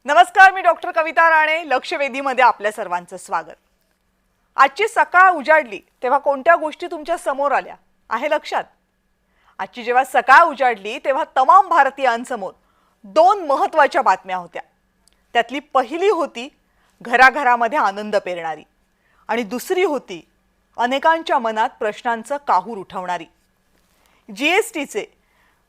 नमस्कार, मी डॉक्टर कविता राणे. लक्षवेधीमध्ये आपल्या सर्वांचं स्वागत. आजची सकाळ उजाडली तेव्हा कोणत्या गोष्टी तुमच्या समोर आल्या आहे लक्षात? आजची जेव्हा सकाळ उजाडली तेव्हा तमाम भारतीयांसमोर दोन महत्त्वाच्या बातम्या होत्या. त्यातली पहिली होती घराघरामध्ये आनंद पेरणारी आणि दुसरी होती अनेकांच्या मनात प्रश्नांचं काहूर उठवणारी. जीएसटीचे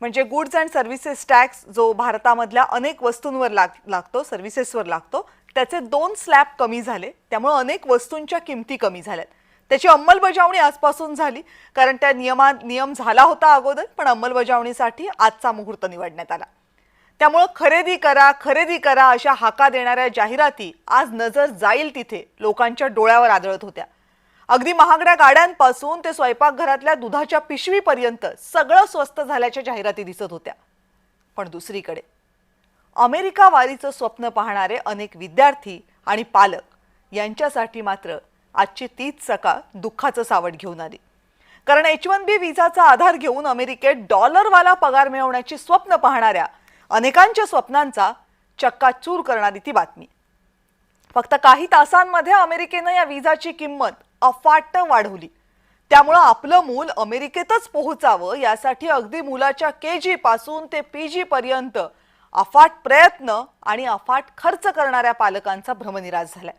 म्हणजे गुड्स अँड सर्व्हिसेस टॅक्स जो भारतामधल्या अनेक वस्तूंवर लागतो, सर्व्हिसेसवर लागतो, त्याचे 2 स्लॅब कमी झाले. त्यामुळे अनेक वस्तूंच्या किमती कमी झाल्यात. त्याची अंमलबजावणी आजपासून झाली, कारण त्या नियम झाला होता अगोदर, पण अंमलबजावणीसाठी आजचा मुहूर्त निवडण्यात आला. त्यामुळे खरेदी करा अशा हाका देणाऱ्या जाहिराती आज नजर जाईल तिथे लोकांच्या डोळ्यावर आदळत होत्या. अगदी महागड्या गाड्यांपासून ते स्वयंपाकघरातल्या दुधाच्या पिशवीपर्यंत सगळं स्वस्त झाल्याच्या जाहिराती दिसत होत्या. पण दुसरीकडे अमेरिका वारीचं स्वप्न पाहणारे अनेक विद्यार्थी आणि पालक यांच्यासाठी मात्र आजची तीच सकाळ दुःखाचं सावट घेऊन आली. कारण H1B विजाचा आधार घेऊन अमेरिकेत डॉलरवाला पगार मिळवण्याची स्वप्न पाहणाऱ्या अनेकांच्या स्वप्नांचा चक्काचूर करणारी ती बातमी. फक्त काही तासांमध्ये अमेरिकेनं या विजाची किंमत अफाट वाढवली. त्यामुळे आपलं मूल अमेरिकेतच पोहोचावं यासाठी अगदी मुलाच्या KG पासून ते PG पर्यंत अफाट प्रयत्न आणि अफाट खर्च करणाऱ्या पालकांचा भ्रमनिरास झालाय.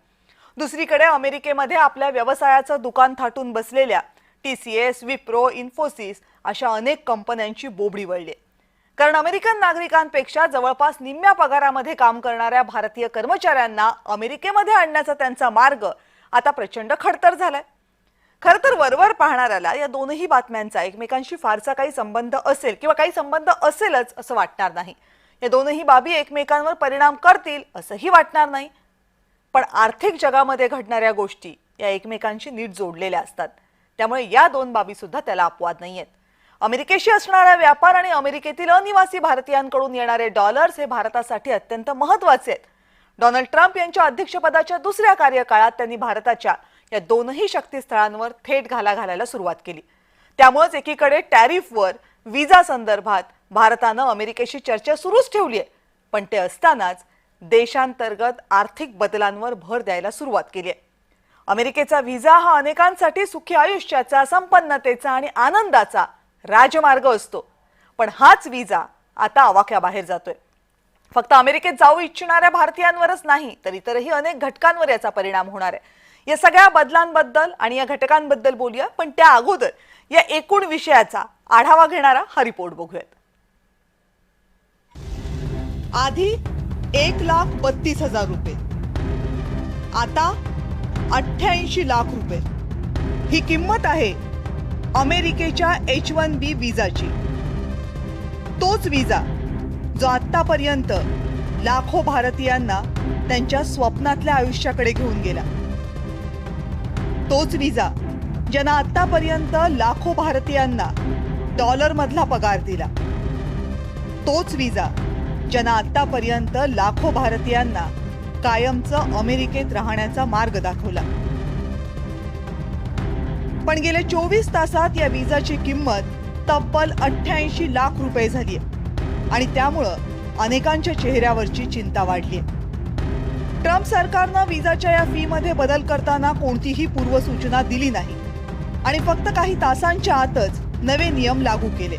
दुसरीकडे अमेरिकेमध्ये आपल्या व्यवसायाचं दुकान थाटून बसलेल्या TCS, विप्रो, इन्फोसिस अशा अनेक कंपन्यांची बोबडी वळली. कारण अमेरिकन नागरिकांपेक्षा जवळपास निम्म्या पगारामध्ये काम करणाऱ्या भारतीय कर्मचाऱ्यांना अमेरिकेमध्ये आणण्याचा त्यांचा मार्ग आता प्रचंड खडतर झालाय. खरं तर वरवर पाहणाऱ्याला या दोनही बातम्यांचा एकमेकांशी फारसा काही संबंध असेल किंवा काही संबंध असेलच असं वाटणार नाही. या दोनही बाबी एकमेकांवर परिणाम करतील असंही वाटणार नाही. पण आर्थिक जगामध्ये घडणाऱ्या गोष्टी या एकमेकांशी नीट जोडलेल्या असतात. त्यामुळे या दोन बाबी सुद्धा त्याला अपवाद नाहीयेत. अमेरिकेशी असणारा व्यापार आणि अमेरिकेतील अनिवासी भारतीयांकडून येणारे डॉलर्स हे भारतासाठी अत्यंत महत्त्वाचे आहेत. डोनाल्ड ट्रम्प यांच्या अध्यक्षपदाच्या दुसऱ्या कार्यकाळात त्यांनी भारताच्या या दोनही शक्तीस्थळांवर थेट घाला घालायला सुरुवात केली. त्यामुळेच एकीकडे टॅरिफवर विजा संदर्भात भारतानं अमेरिकेशी चर्चा सुरूच ठेवली आहे, पण ते असतानाच देशांतर्गत आर्थिक बदलांवर भर द्यायला सुरुवात केली आहे. अमेरिकेचा व्हिसा हा अनेकांसाठी सुखी आयुष्याचा, संपन्नतेचा आणि आनंदाचा राजमार्ग असतो. पण हाच व्हिसा आता आवाक्याबाहेर जातोय. फक्त अमेरिकेत जाऊ इच्छिणाऱ्या भारतीयांवरच नाही, तर इतरही अनेक घटकांवर याचा परिणाम होणार आहे. या सगळ्या बदलांबद्दल आणि या घटकांबद्दल बोलूया, पण त्या अगोदर या एकूण विषयाचा आढावा घेणारा हा रिपोर्ट बघूयात. आधी 1,32,000 रुपये, आता 88 लाख रुपये ही किंमत आहे अमेरिकेच्या H1B विजाची. तोच विजा जो आतापर्यंत लाखो भारतीयांना त्यांच्या स्वप्नातल्या आयुष्याकडे घेऊन गेला. तोच विजा ज्यानं आतापर्यंत लाखो भारतीयांना डॉलरमधला पगार दिला. तोच विजा ज्यानं आतापर्यंत लाखो भारतीयांना कायमचं अमेरिकेत राहण्याचा मार्ग दाखवला. पण गेल्या 24 तासात या विजाची किंमत तब्बल 88 लाख रुपये झाली आहे आणि त्यामुळं अनेकांच्या चेहऱ्यावरची चिंता वाढली आहे. ट्रम्प सरकारनं विजाच्या या फीमध्ये बदल करताना कोणतीही पूर्वसूचना दिली नाही आणि फक्त काही तासांच्या आतच नवे नियम लागू केले.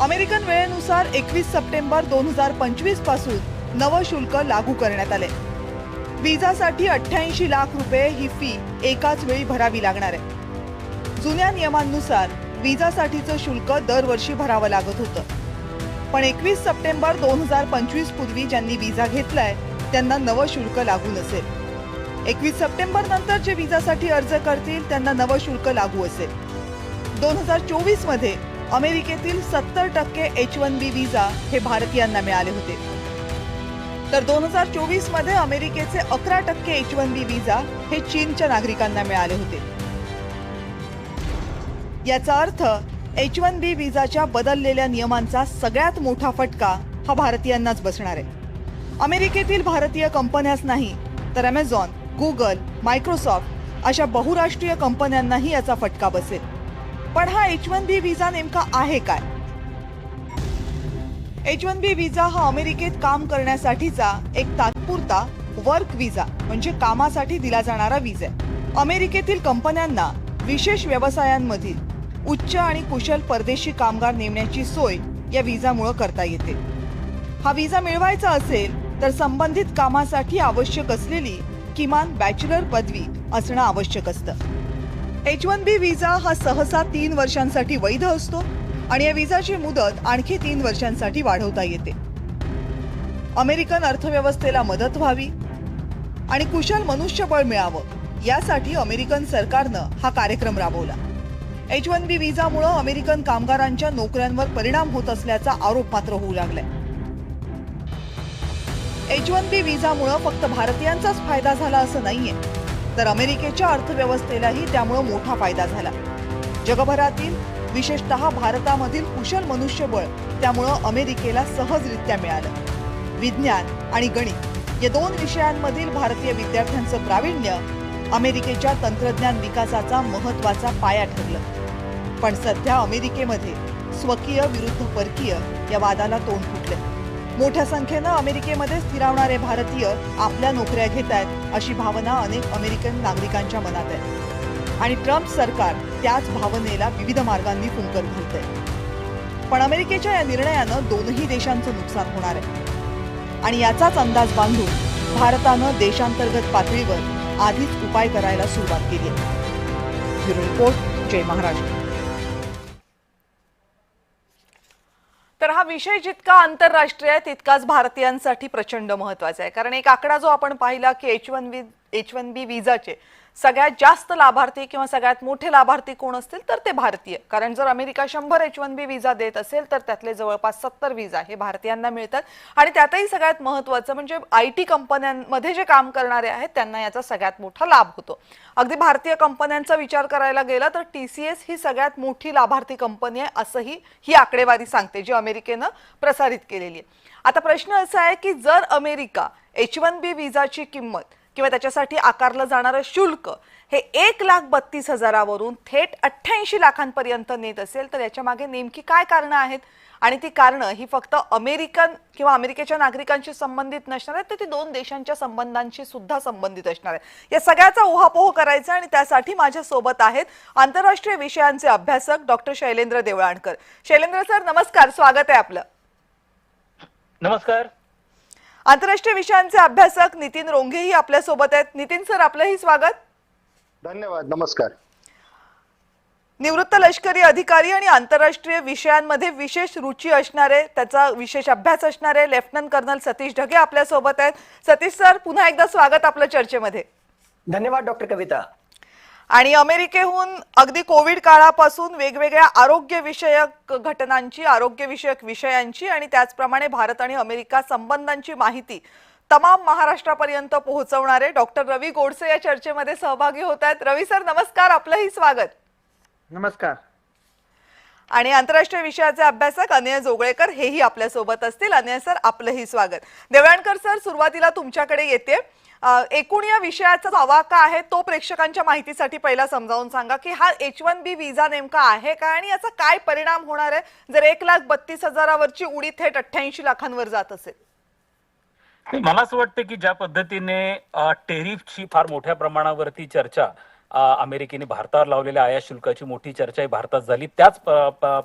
अमेरिकन वेळेनुसार 21 सप्टेंबर 2025 पासून नवं शुल्क लागू करण्यात आले. विजासाठी 88 लाख रुपये ही फी एकाच वेळी भरावी लागणार आहे. जुन्या नियमांनुसार विजासाठीचं शुल्क दरवर्षी भरावं लागत होतं. पण 21 सप्टेंबर 2025 पूर्वी ज्यांनी विजा घेतलाय त्यांना नवं शुल्क लागू नसेल. 21 सप्टेंबर नंतर जे विजासाठी अर्ज करतील त्यांना नवं शुल्क लागू असेल. 2024 मध्ये अमेरिकेतील 70% H1B विजा हे भारतीयांना मिळाले होते, तर 2024 मध्ये अमेरिकेचे 11% H1B विजा हे चीनच्या नागरिकांना मिळाले होते. याचा अर्थ H1B विजाच्या बदललेल्या नियमांचा सगळ्यात मोठा फटका हा भारतीयांनाच बसणार आहे. अमेरिकेतील भारतीय कंपन्याच नाही, तर अमेझॉन, गुगल, मायक्रोसॉफ्ट अशा बहुराष्ट्रीय कंपन्यांनाही याचा फटका बसेल. पण हा H1B विजा नेमका आहे काय? H1B व्हिसा हा अमेरिकेत काम करण्यासाठीचा एक तात्पुरता वर्क व्हिसा म्हणजे कामासाठी दिला जाणारा व्हिसा आहे. अमेरिकेतील कंपन्यांना विशेष व्यवसायांमधील उच्च आणि कुशल परदेशी कामगार नेमण्याची सोय या व्हिसामुळे करता येते. हा व्हिसा मिळवायचा असेल तर संबंधित कामासाठी आवश्यक असलेली किमान बॅचलर पदवी असणं आवश्यक असतं. H1B व्हिसा हा सहसा 3 वर्षांसाठी वैध असतो आणि या व्हिसाची मुदत आणखी 3 वर्षांसाठी वाढवता येते. अमेरिकन अर्थव्यवस्थेला मदत व्हावी आणि कुशल मनुष्यबळ मिळावं यासाठी अमेरिकन सरकारनं हा कार्यक्रम राबवला. H1B व्हिसामुळे अमेरिकन कामगारांच्या नोकऱ्यांवर परिणाम होत असल्याचा आरोप मात्र होऊ लागलाय. H1B व्हिसामुळे फक्त भारतीयांचाच फायदा झाला असं नाहीये, तर अमेरिकेच्या अर्थव्यवस्थेलाही त्यामुळे मोठा फायदा झाला. जगभरातील विशेषतः भारतामधील कुशल मनुष्यबळ त्यामुळं अमेरिकेला सहजरित्या मिळालं. विज्ञान आणि गणित या 2 विषयांमधील भारतीय विद्यार्थ्यांचं प्रावीण्य अमेरिकेच्या तंत्रज्ञान विकासाचा महत्त्वाचा पाया ठरलं. पण सध्या अमेरिकेमध्ये स्वकीय विरुद्ध परकीय या वादाला तोंड फुटले. मोठ्या संख्येनं अमेरिकेमध्ये स्थिरावणारे भारतीय आपल्या नोकऱ्या घेत आहेत अशी भावना अनेक अमेरिकन नागरिकांच्या मनात आहे आणि ट्रम्प सरकार त्याच भावनेला विविध मार्गांनी फुंकर घालतंय. पण अमेरिकेच्या या निर्णयानं दोनही देशांचं नुकसान होणार आहे आणि याचाच अंदाज बांधून भारतानं देशांतर्गत पातळीवर आधीच उपाय करायला सुरुवात केली आहे. ब्युरो रिपोर्ट, जय महाराष्ट्र. तर हा विषय जितका आंतरराष्ट्रीय आहे तितकाच भारतीयांसाठी प्रचंड महत्त्वाचा आहे. कारण एक आकडा जो आपण पाहिला की H1B व्हिसाचे सगळ्यात जास्त लाभार्थी किंवा सगळ्यात मोठे लाभार्थी कोण असतील तर ते भारतीय. कारण जर अमेरिका 100 H1B व्हिसा देत असेल तर त्यातले जवळपास 70 व्हिसा हे भारतीयांना मिळतात आणि त्यातही सगळ्यात महत्त्वाचं म्हणजे IT कंपन्यांमध्ये जे काम करणारे आहेत त्यांना याचा सगळ्यात मोठा लाभ होतो. अगदी भारतीय कंपन्यांचा विचार करायला गेला तर TCS ही सगळ्यात मोठी लाभार्थी कंपनी आहे असंही ही आकडेवारी सांगते जी अमेरिकेनं प्रसारित केलेली आहे. आता प्रश्न असा आहे की जर अमेरिका H1B व्हिसाची किंमत किंवा त्याच्यासाठी आकारलं जाणारं शुल्क हे 1,32,000 वरून थेट 88 लाखांपर्यंत नेत असेल तर याच्या मागे नेमकी काय कारणं आहेत आणि ती कारणं ही फक्त अमेरिकन किंवा अमेरिकेच्या नागरिकांशी संबंधित नसणार आहेत तर ती 2 देशांच्या संबंधांशी सुद्धा संबंधित असणार आहे. या सगळ्याचा उहापोह करायचा आणि त्यासाठी माझ्या सोबत आहेत आंतरराष्ट्रीय विषयांचे अभ्यासक डॉक्टर शैलेंद्र देवळाणकर. शैलेंद्र सर नमस्कार, स्वागत आहे आपलं. नमस्कार. आंतरराष्ट्रीय विषयांचे अभ्यासक नितीन रोंघेही आपल्या सोबत आहेत. नितीन सर आपलंही स्वागत. धन्यवाद. नमस्कार. निवृत्त लष्करी अधिकारी आणि आंतरराष्ट्रीय विषयांमध्ये विशेष रुची असणारे त्याचा विशेष अभ्यास असणारे लेफ्टनंट कर्नल सतीश ढगे आपल्या सोबत आहेत. सतीश सर पुन्हा एकदा स्वागत आपल्या चर्चेमध्ये. धन्यवाद डॉक्टर कविता. आणि अमेरिकेहून अगदी कोविड काळापासून वेगवेगळ्या आरोग्यविषयक घटनांची आरोग्यविषयक विषयांची आणि त्याचप्रमाणे भारत आणि अमेरिका संबंधांची माहिती तमाम महाराष्ट्रापर्यंत पोहोचवणारे डॉक्टर रवी गोडसे या चर्चेमध्ये सहभागी होत आहेत. रवी सर नमस्कार, आपलंही स्वागत. नमस्कार. आणि आंतरराष्ट्रीय विषयाचे अभ्यासक अनय जोगळेकर हेही आपल्या सोबत असतील. अनय सर आपलंही स्वागत. देवळाणकर सर सुरुवातीला तुमच्याकडे येते. एकूण या विषयाचा आवाका आहे तो प्रेक्षकांच्या माहितीसाठी पहिला समजावून सांगा की हा H1B व्हिसा नेमका आहे का आणि याचा काय परिणाम होणार आहे जर 1,32,000 वरची उडी थेट 88 लाखांवर जात असेल. मला असं वाटतं की ज्या पद्धतीने टेरिफची फार मोठ्या प्रमाणावरती चर्चा अमेरिकेने भारतावर लावलेल्या आयात शुल्काची मोठी चर्चा ही भारतात झाली त्याच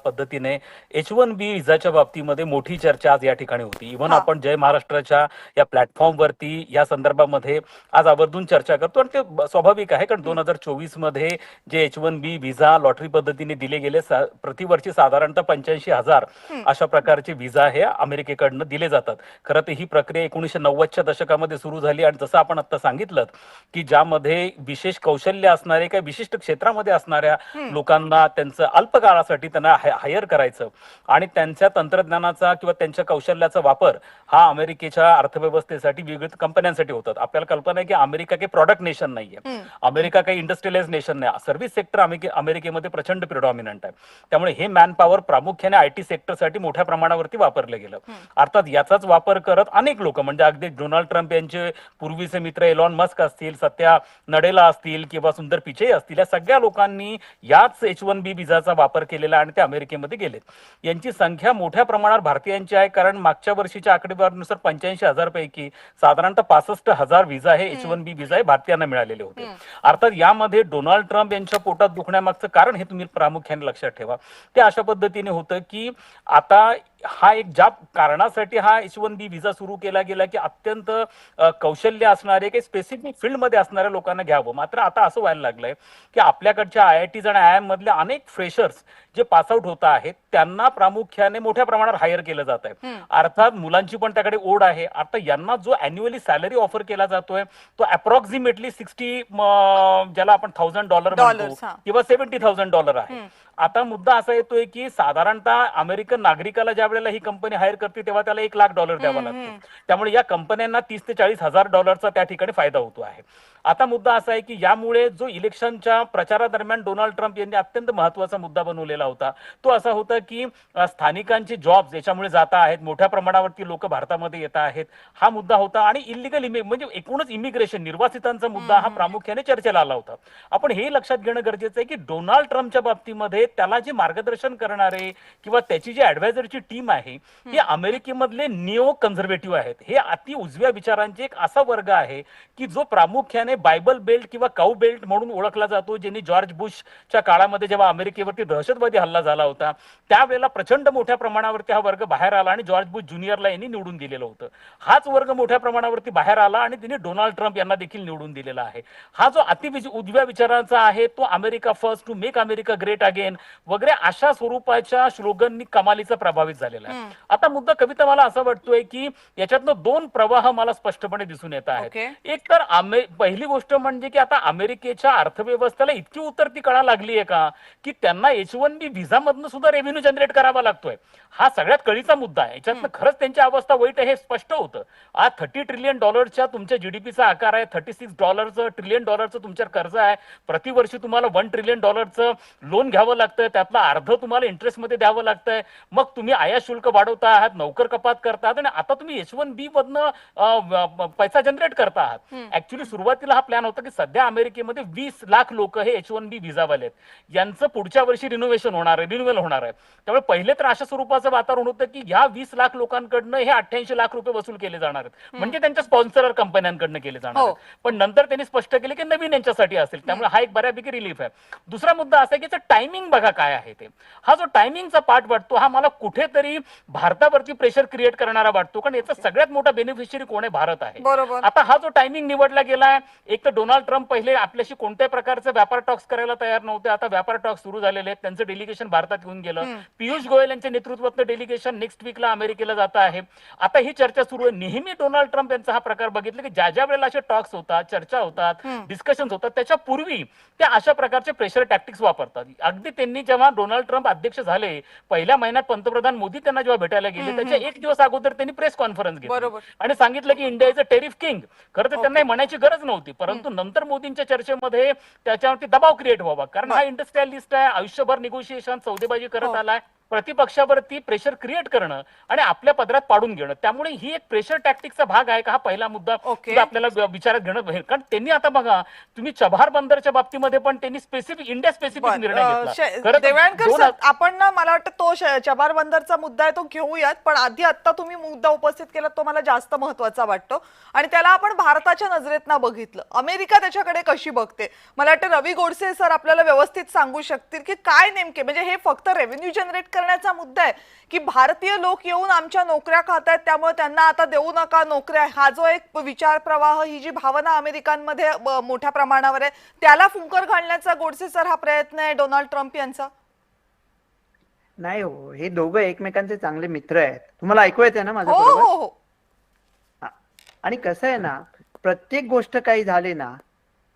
पद्धतीने H1B व्हिसाच्या बाबतीमध्ये मोठी चर्चा आज या ठिकाणी होती. इव्हन आपण जय महाराष्ट्राच्या या प्लॅटफॉर्मवरती या संदर्भामध्ये आज आवर्जून चर्चा करतो आणि ते स्वाभाविक आहे कारण 2024 मध्ये जे H1B व्हिसा लॉटरी पद्धतीने दिले गेले प्रतिवर्षी साधारणतः 85,000 अशा प्रकारचे व्हिसा हे अमेरिकेकडनं दिले जातात. खरं तर ही प्रक्रिया 1990च्या दशकामध्ये सुरू झाली आणि जसं आपण आता सांगितलं की ज्यामध्ये विशेष कौशल्य असणारे काही विशिष्ट क्षेत्रामध्ये असणाऱ्या लोकांना त्यांचं अल्पकाळासाठी त्यांना हायर करायचं आणि त्यांच्या तंत्रज्ञानाचा किंवा त्यांच्या कौशल्याचा वापर हा अमेरिकेच्या अर्थव्यवस्थेसाठी विविध कंपन्यांसाठी होतात. आपल्याला कल्पना आहे की अमेरिका काही प्रॉडक्ट नेशन नाहीये, अमेरिका काही इंडस्ट्रियलाइज नेशन नाही. सर्व्हिस सेक्टर अमेरिकेमध्ये प्रचंड प्रिडॉमिनंट आहे. त्यामुळे हे मॅन पॉवर प्रामुख्याने IT सेक्टरसाठी मोठ्या प्रमाणावरती वापरलं गेलं. अर्थात याचाच वापर करत अनेक लोक म्हणजे अगदी डोनाल्ड ट्रम्प यांचे पूर्वीचे मित्र एलॉन मस्क असतील, सत्या नडेला असतील किंवा सुंदर पिचई असतील, या सगळ्या लोकांनी याच H1B व्हिसाचा वापर केलेला आणि ते अमेरिकेमध्ये गेलेत. यांची संख्या मोठ्या प्रमाणावर भारतीयांची आहे, कारण मागच्या वर्षीच्या आकडेवारीनुसार 85,000 पैकी साधारणतः 65,000 व्हिसा हे H1B व्हिसा हे भारतीयांना मिळालेले होते. अर्थात यामध्ये डोनाल्ड ट्रम्प यांच्या पोटात दुखण्यामागचं कारण हे तुम्ही प्रामुख्याने लक्षात ठेवा. ते अशा पद्धतीने होतं की आता हा एक ज्या कारणासाठी हा H1B व्हिसा सुरू केला गेला की अत्यंत कौशल्य असणारे काही स्पेसिफिक फील्डमध्ये असणाऱ्या लोकांना घ्यावं. मात्र आता असं व्हायला लागलंय की आपल्याकडच्या IITs आणि IIM मधल्या अनेक फ्रेशर्स जे पासआउट होत आहेत त्यांना प्रामुख्याने मोठ्या प्रमाणावर हायर केलं जात आहे. अर्थात मुलांची पण त्याकडे ओढ आहे. आता यांना जो अॅन्युअली सॅलरी ऑफर केला जातोय तो अप्रॉक्सिमेटली 60 ज्याला आपण $1,000 म्हणतो किंवा $70,000 आहे. आता मुद्दा असा येतोय की साधारणतः अमेरिकन नागरिकाला ज्या वेळेला ही कंपनी हायर करते तेव्हा त्याला $1,00,000 द्यावा लागतो. त्यामुळे या कंपन्यांना $30,000 ते $40,000 त्या ठिकाणी फायदा होतो आहे. आता मुद्दा असा आहे की यामुळे जो इलेक्शनच्या प्रचारादरम्यान डोनाल्ड ट्रम्प यांनी अत्यंत महत्वाचा मुद्दा बनवलेला होता तो असा होता की स्थानिकांचे जॉब्स याच्यामुळे जात आहेत, मोठ्या प्रमाणावरती लोक भारतामध्ये येत आहेत, हा मुद्दा होता. आणि इलिगल म्हणजे एकूणच इमिग्रेशन निर्वासितांचा मुद्दा हा प्रामुख्याने चर्चेला आला होता. आपण हे लक्षात घेणं गरजेचं आहे की डोनाल्ड ट्रम्पच्या बाबतीमध्ये त्याला जे मार्गदर्शन करणारे किंवा त्याची जी ऍडवायझरची टीम आहे ही अमेरिकेमधले निओ कन्झर्वेटिव्ह आहेत. हे अति उजव्या विचारांचे एक असा वर्ग आहे की जो प्रामुख्याने बायबल बेल्ट किंवा काऊ बेल्ट म्हणून ओळखला जातो, ज्यांनी जॉर्ज बुशच्या काळामध्ये जेव्हा अमेरिकेवरती दहशतवादी हल्ला झाला होता त्यावेळेला प्रचंड मोठ्या प्रमाणावरती हा वर्ग बाहेर आला आणि जॉर्ज बुश ज्युनियरला यांनी निवडून दिलेलं होतं. हाच वर्ग मोठ्या प्रमाणावरती बाहेर आला आणि त्यांनी डोनाल्ड ट्रम्प यांना देखील निवडून दिलेला आहे. हा जो अति उजव्या विचारांचा आहे तो America first, to make America great again वगैरे अशा स्वरूपाच्या स्लोगननी कमालीचा प्रभावित झालेला आहे. आता मुद्दा कविता मला असं वाटतोय की याच्यातनं दोन प्रवाह मला स्पष्टपणे दिसून येत आहेत. एक तर पहिली गोष्ट म्हणजे की आता अमेरिकेच्या अर्थव्यवस्थेला इतकी उतरती कळा लागली आहे का की त्यांना H1B व्हिसा मधनं सुद्धा रेव्हेन्यू जनरेट करावा लागतोय. हा सगळ्यात कळीचा मुद्दा आहे. याच्यातनं खरंच त्यांची अवस्था वाईट आहे हे स्पष्ट होतं. आज $30 ट्रिलियन तुमच्या जीडीपीचा आकार आहे, $36 ट्रिलियन तुमच्यावर कर्ज आहे, प्रतिवर्षी तुम्हाला $1 ट्रिलियन लोन घ्यावं लागतंय, त्यातला अर्ध तुम्हाला इंटरेस्ट मध्ये द्यावं लागतंय. मग तुम्ही आयात शुल्क वाढवता आहात, नोकर कपात करता आहात आणि आता तुम्ही H1B मधनं पैसा जनरेट करता आहात. ऍक्च्युली सुरुवातीला हा प्लॅन होता की सध्या अमेरिकेमध्ये 20 लाख लोक हे H1B व्हिसावाले आहेत, यांचं पुढच्या वर्षी रिन्युअल होणार आहे. त्यामुळे पहिले तर अशा स्वरूपाचं वातावरण होतं की या 20 लाख लोकांकडनं हे 88 लाख रुपये वसूल केले जाणार आहेत, म्हणजे त्यांच्या स्पॉन्सर कंपन्यांकडनं केले जाणार आहेत. पण नंतर त्यांनी स्पष्ट केले की नवीन यांच्यासाठी असेल, त्यामुळे हा एक बऱ्यापैकी रिलीफ आहे. दुसरा मुद्दा असा आहे की टायमिंग बघा काय आहे ते. हा जो टायमिंगचा पार्ट वाटतो हा मला कुठेतरी भारतावरती प्रेशर क्रिएट करणारा वाटतो, कारण याचा सगळ्यात मोठा बेनिफिशियरी कोण आहे? भारत आहे. आता हा जो टायमिंग निवडला गेलाय, एक तर डोनाल्ड ट्रम्प पहिले आपल्याशी कोणत्याही प्रकारचे व्यापार टॉक्स करायला तयार नव्हते, आता व्यापार टॉक्स सुरू झालेले आहेत. त्यांचं डेलिगेशन भारतात येऊन गेलं. पियुष गोयल यांच्या नेतृत्वातलं डेलिगेशन नेक्स्ट वीकला अमेरिकेला जात आहे. आता ही चर्चा सुरू आहे. नेहमी डोनाल्ड ट्रम्प यांचा हा प्रकार बघितला की ज्या ज्या वेळेला असे टॉक्स होतात, चर्चा होतात, डिस्कशन होतात, त्याच्या पूर्वी ते अशा प्रकारचे प्रेशर टॅक्टिक्स वापरतात. अगदी त्यांनी जेव्हा डोनाल्ड ट्रम्प अध्यक्ष झाले पहिल्या महिन्यात पंतप्रधान मोदी त्यांना जेव्हा भेटायला गेले त्याच्या एक दिवस अगोदर त्यांनी प्रेस कॉन्फरन्स घेतली आणि सांगितलं की India is a tariff king. खरं तर त्यांना म्हणायची गरज नव्हती, परंतु नंतर मोदींच्या चर्चेमध्ये त्याच्यावरती दबाव क्रिएट व्हावा, कारण हा इंडस्ट्रियलिस्ट आहे, आयुष्यभर निगोशिएशन सौदेबाजी करत आलाय, प्रतिपक्षावरती प्रेशर क्रिएट करणं आणि आपल्या पदरात पाडून घेणं. त्यामुळे ही एक प्रेशर टॅक्टिकचा भाग आहे का हा पहिला मुद्दा आपल्याला विचारात घेणं. कारण त्यांनी आता बघा तुम्ही चबहार बंदरच्या बाबतीमध्ये पण त्यांनी स्पेसिफिक इंडिया स्पेसिफिक निर्णय घेतला. देवळणकर आपण ना मला वाटतं तो चबहार बंदरचा मुद्दा आहे तो घेऊयात, पण आधी आता तुम्ही मुद्दा उपस्थित केला तो मला जास्त महत्वाचा वाटतो आणि त्याला आपण भारताच्या नजरेतनं बघितलं, अमेरिका त्याच्याकडे कशी बघते. मला वाटतं रवी गोडसे सर आपल्याला व्यवस्थित सांगू शकतील की काय नेमके म्हणजे हे फक्त रेव्हेन्यू जनरेट करण्याचा मुद्दा आहे की भारतीय लोक येऊन आमच्या नोकऱ्या खातायत त्यामुळे त्यांना आता देऊ नका नोकऱ्या, हा जो एक विचार प्रवाह, ही जी भावना अमेरिकांमध्ये मोठ्या प्रमाणावर आहे त्याला फुंकर घालण्याचा गोडसे सर हा प्रयत्न आहे डोनाल्ड ट्रम्प यांचा? नाही हो, हे दोघं एकमेकांचे चांगले मित्र आहेत. तुम्हाला ऐकू येते ना माझं? हो. आणि कसं आहे ना, प्रत्येक गोष्ट काही झाली ना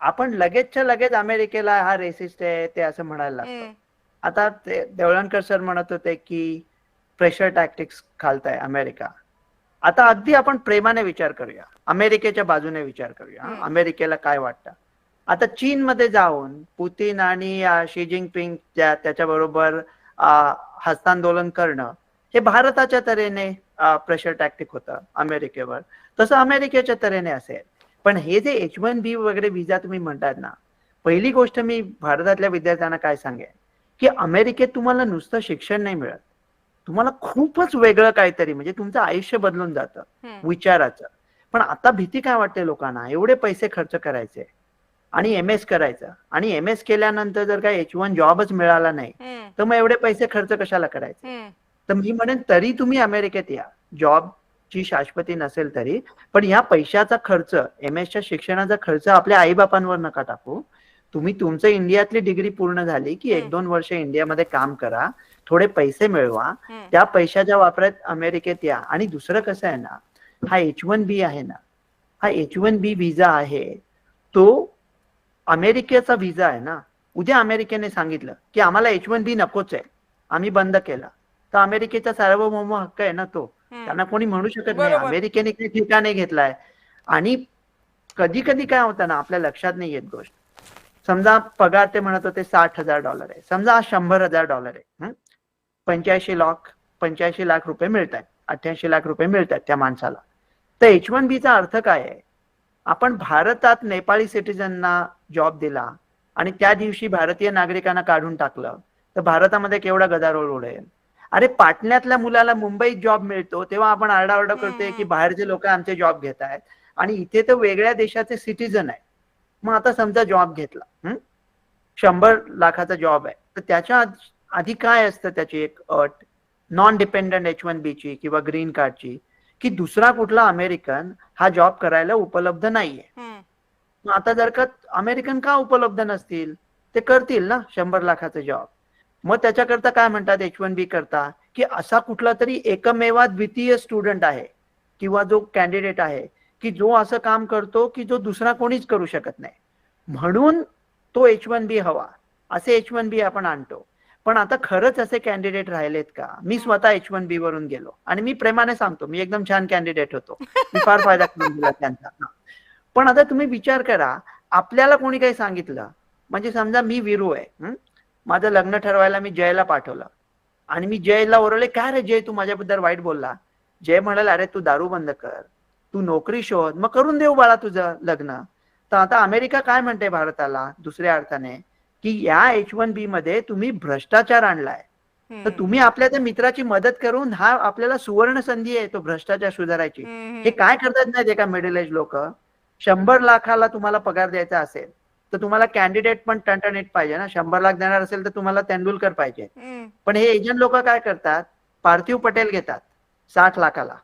आपण लगेचच्या लगेच अमेरिकेला हा रेसिस्ट आहे ते असं म्हणायला लागतो. आता देवळणकर सर म्हणत होते की प्रेशर टॅक्टिक्स घालताय अमेरिका. आता अगदी आपण प्रेमाने विचार करूया, अमेरिकेच्या बाजूने विचार करूया, अमेरिकेला काय वाटतं. आता चीन मध्ये जाऊन पुतीन आणि शी जिनपिंग त्याच्याबरोबर हस्तांदोलन करणं हे भारताच्या तऱ्हेने प्रेशर टॅक्टिक होतं अमेरिकेवर, तसं अमेरिकेच्या तऱ्हेने असेल. पण हे जे H1B वगैरे व्हिसा तुम्ही म्हणतात ना, पहिली गोष्ट मी भारतातल्या विद्यार्थ्यांना काय सांगेन, की अमेरिकेत तुम्हाला नुसतं शिक्षण नाही मिळत, तुम्हाला खूपच वेगळं काहीतरी, म्हणजे तुमचं आयुष्य बदलून जातं विचाराचं. पण आता भीती काय वाटते लोकांना, एवढे पैसे खर्च करायचे आणि MS करायचं, आणि MS केल्यानंतर जर काय H1 जॉबच मिळाला नाही तर मग एवढे पैसे खर्च कशाला करायचे. तर मी म्हणेन तरी तुम्ही अमेरिकेत या, जॉबची शाश्वती नसेल तरी, पण या पैशाचा खर्च, MS शिक्षणाचा खर्च आपल्या आईबापांवर नका टाकू. तुम्ही तुमचं इंडियातली डिग्री पूर्ण झाली की 1-2 वर्ष इंडियामध्ये काम करा, थोडे पैसे मिळवा, त्या पैशाच्या वापरात अमेरिकेत या. आणि दुसरं कसं आहे ना, हा H1B आहे ना, हा H1B व्हिसा आहे, तो अमेरिकेचा व्हिसा आहे ना. उद्या अमेरिकेने सांगितलं की आम्हाला H1B नकोच आहे, आम्ही बंद केला, तर अमेरिकेचा सार्वभौम हक्क आहे ना तो, त्यांना कोणी म्हणू शकत नाही बरोबर. अमेरिकेने काही ठिकाण नाही घेतलाय. आणि कधी कधी काय होतं ना, आपल्या लक्षात नाही येत गोष्ट. समजा पगार ते म्हणत होते $60,000 आहे, समजा आज $100,000 आहे. 85 लाख रुपये मिळत आहेत, 88 लाख रुपये मिळत आहेत त्या माणसाला. तर H1B चा अर्थ काय आहे, आपण भारतात नेपाळी सिटीजनना जॉब दिला आणि त्या दिवशी भारतीय नागरिकांना काढून टाकलं, तर भारतामध्ये केवढा गदारोळ उडेल. अरे पाटण्यातल्या मुलाला मुंबईत जॉब मिळतो तेव्हा आपण आरडाओरडा करतोय की बाहेरचे लोक आमचे जॉब घेत आहेत, आणि इथे तर वेगळ्या देशाचे सिटीजन आहे. मग आता समजा जॉब घेतला, 100 लाखाचा जॉब आहे, तर त्याच्या आधी काय असतं त्याची एक अट, नॉन डिपेंडंट H1B ची किंवा ग्रीन कार्डची, की दुसरा कुठला अमेरिकन हा जॉब करायला उपलब्ध नाहीये. मग आता जर का अमेरिकन का उपलब्ध नसतील, ते करतील ना 100 लाखाचा जॉब. मग त्याच्याकरता काय म्हणतात H1B करता, की असा कुठला तरी एकमेवा द्वितीय स्टुडंट आहे किंवा जो कॅन्डिडेट आहे की जो असं काम करतो की जो दुसरा कोणीच करू शकत नाही, म्हणून तो H1B हवा, असे H1B आपण आणतो. पण आता खरंच असे कॅन्डिडेट राहिलेत का? मी स्वतः H1B वरून गेलो आणि मी प्रेमाने सांगतो, मी एकदम छान कॅन्डिडेट होतो, मी फार फायदा करून दिला त्यांचा. पण आता तुम्ही विचार करा, आपल्याला कोणी काही सांगितलं, म्हणजे समजा मी वीरू आहे, माझं लग्न ठरवायला मी जयला पाठवलं आणि मी जयला ओरडले, काय रे जय तू माझ्याबद्दल वाईट बोलला. जय म्हणाला, अरे तू दारू बंद कर, तू नोकरी शोध, मग करून देऊ बाळा तुझं लग्न. तर आता अमेरिका काय म्हणते भारताला दुसऱ्या अर्थाने, की या H1B मध्ये तुम्ही भ्रष्टाचार आणलाय, तर तुम्ही आपल्या त्या मित्राची मदत करून, हा आपल्याला सुवर्ण संधी आहे तो भ्रष्टाचार सुधारायची. हे काय करतात नाही का मिडल एज लोक, 100 लाखाला तुम्हाला पगार द्यायचा असेल तर तुम्हाला कॅन्डिडेट पण टणटणीत पाहिजे ना. 100 लाख देणार असेल तर तुम्हाला तेंडुलकर पाहिजे. पण हे एजंट लोक काय करतात, पार्थिव पटेल घेतात 60 लाखाला,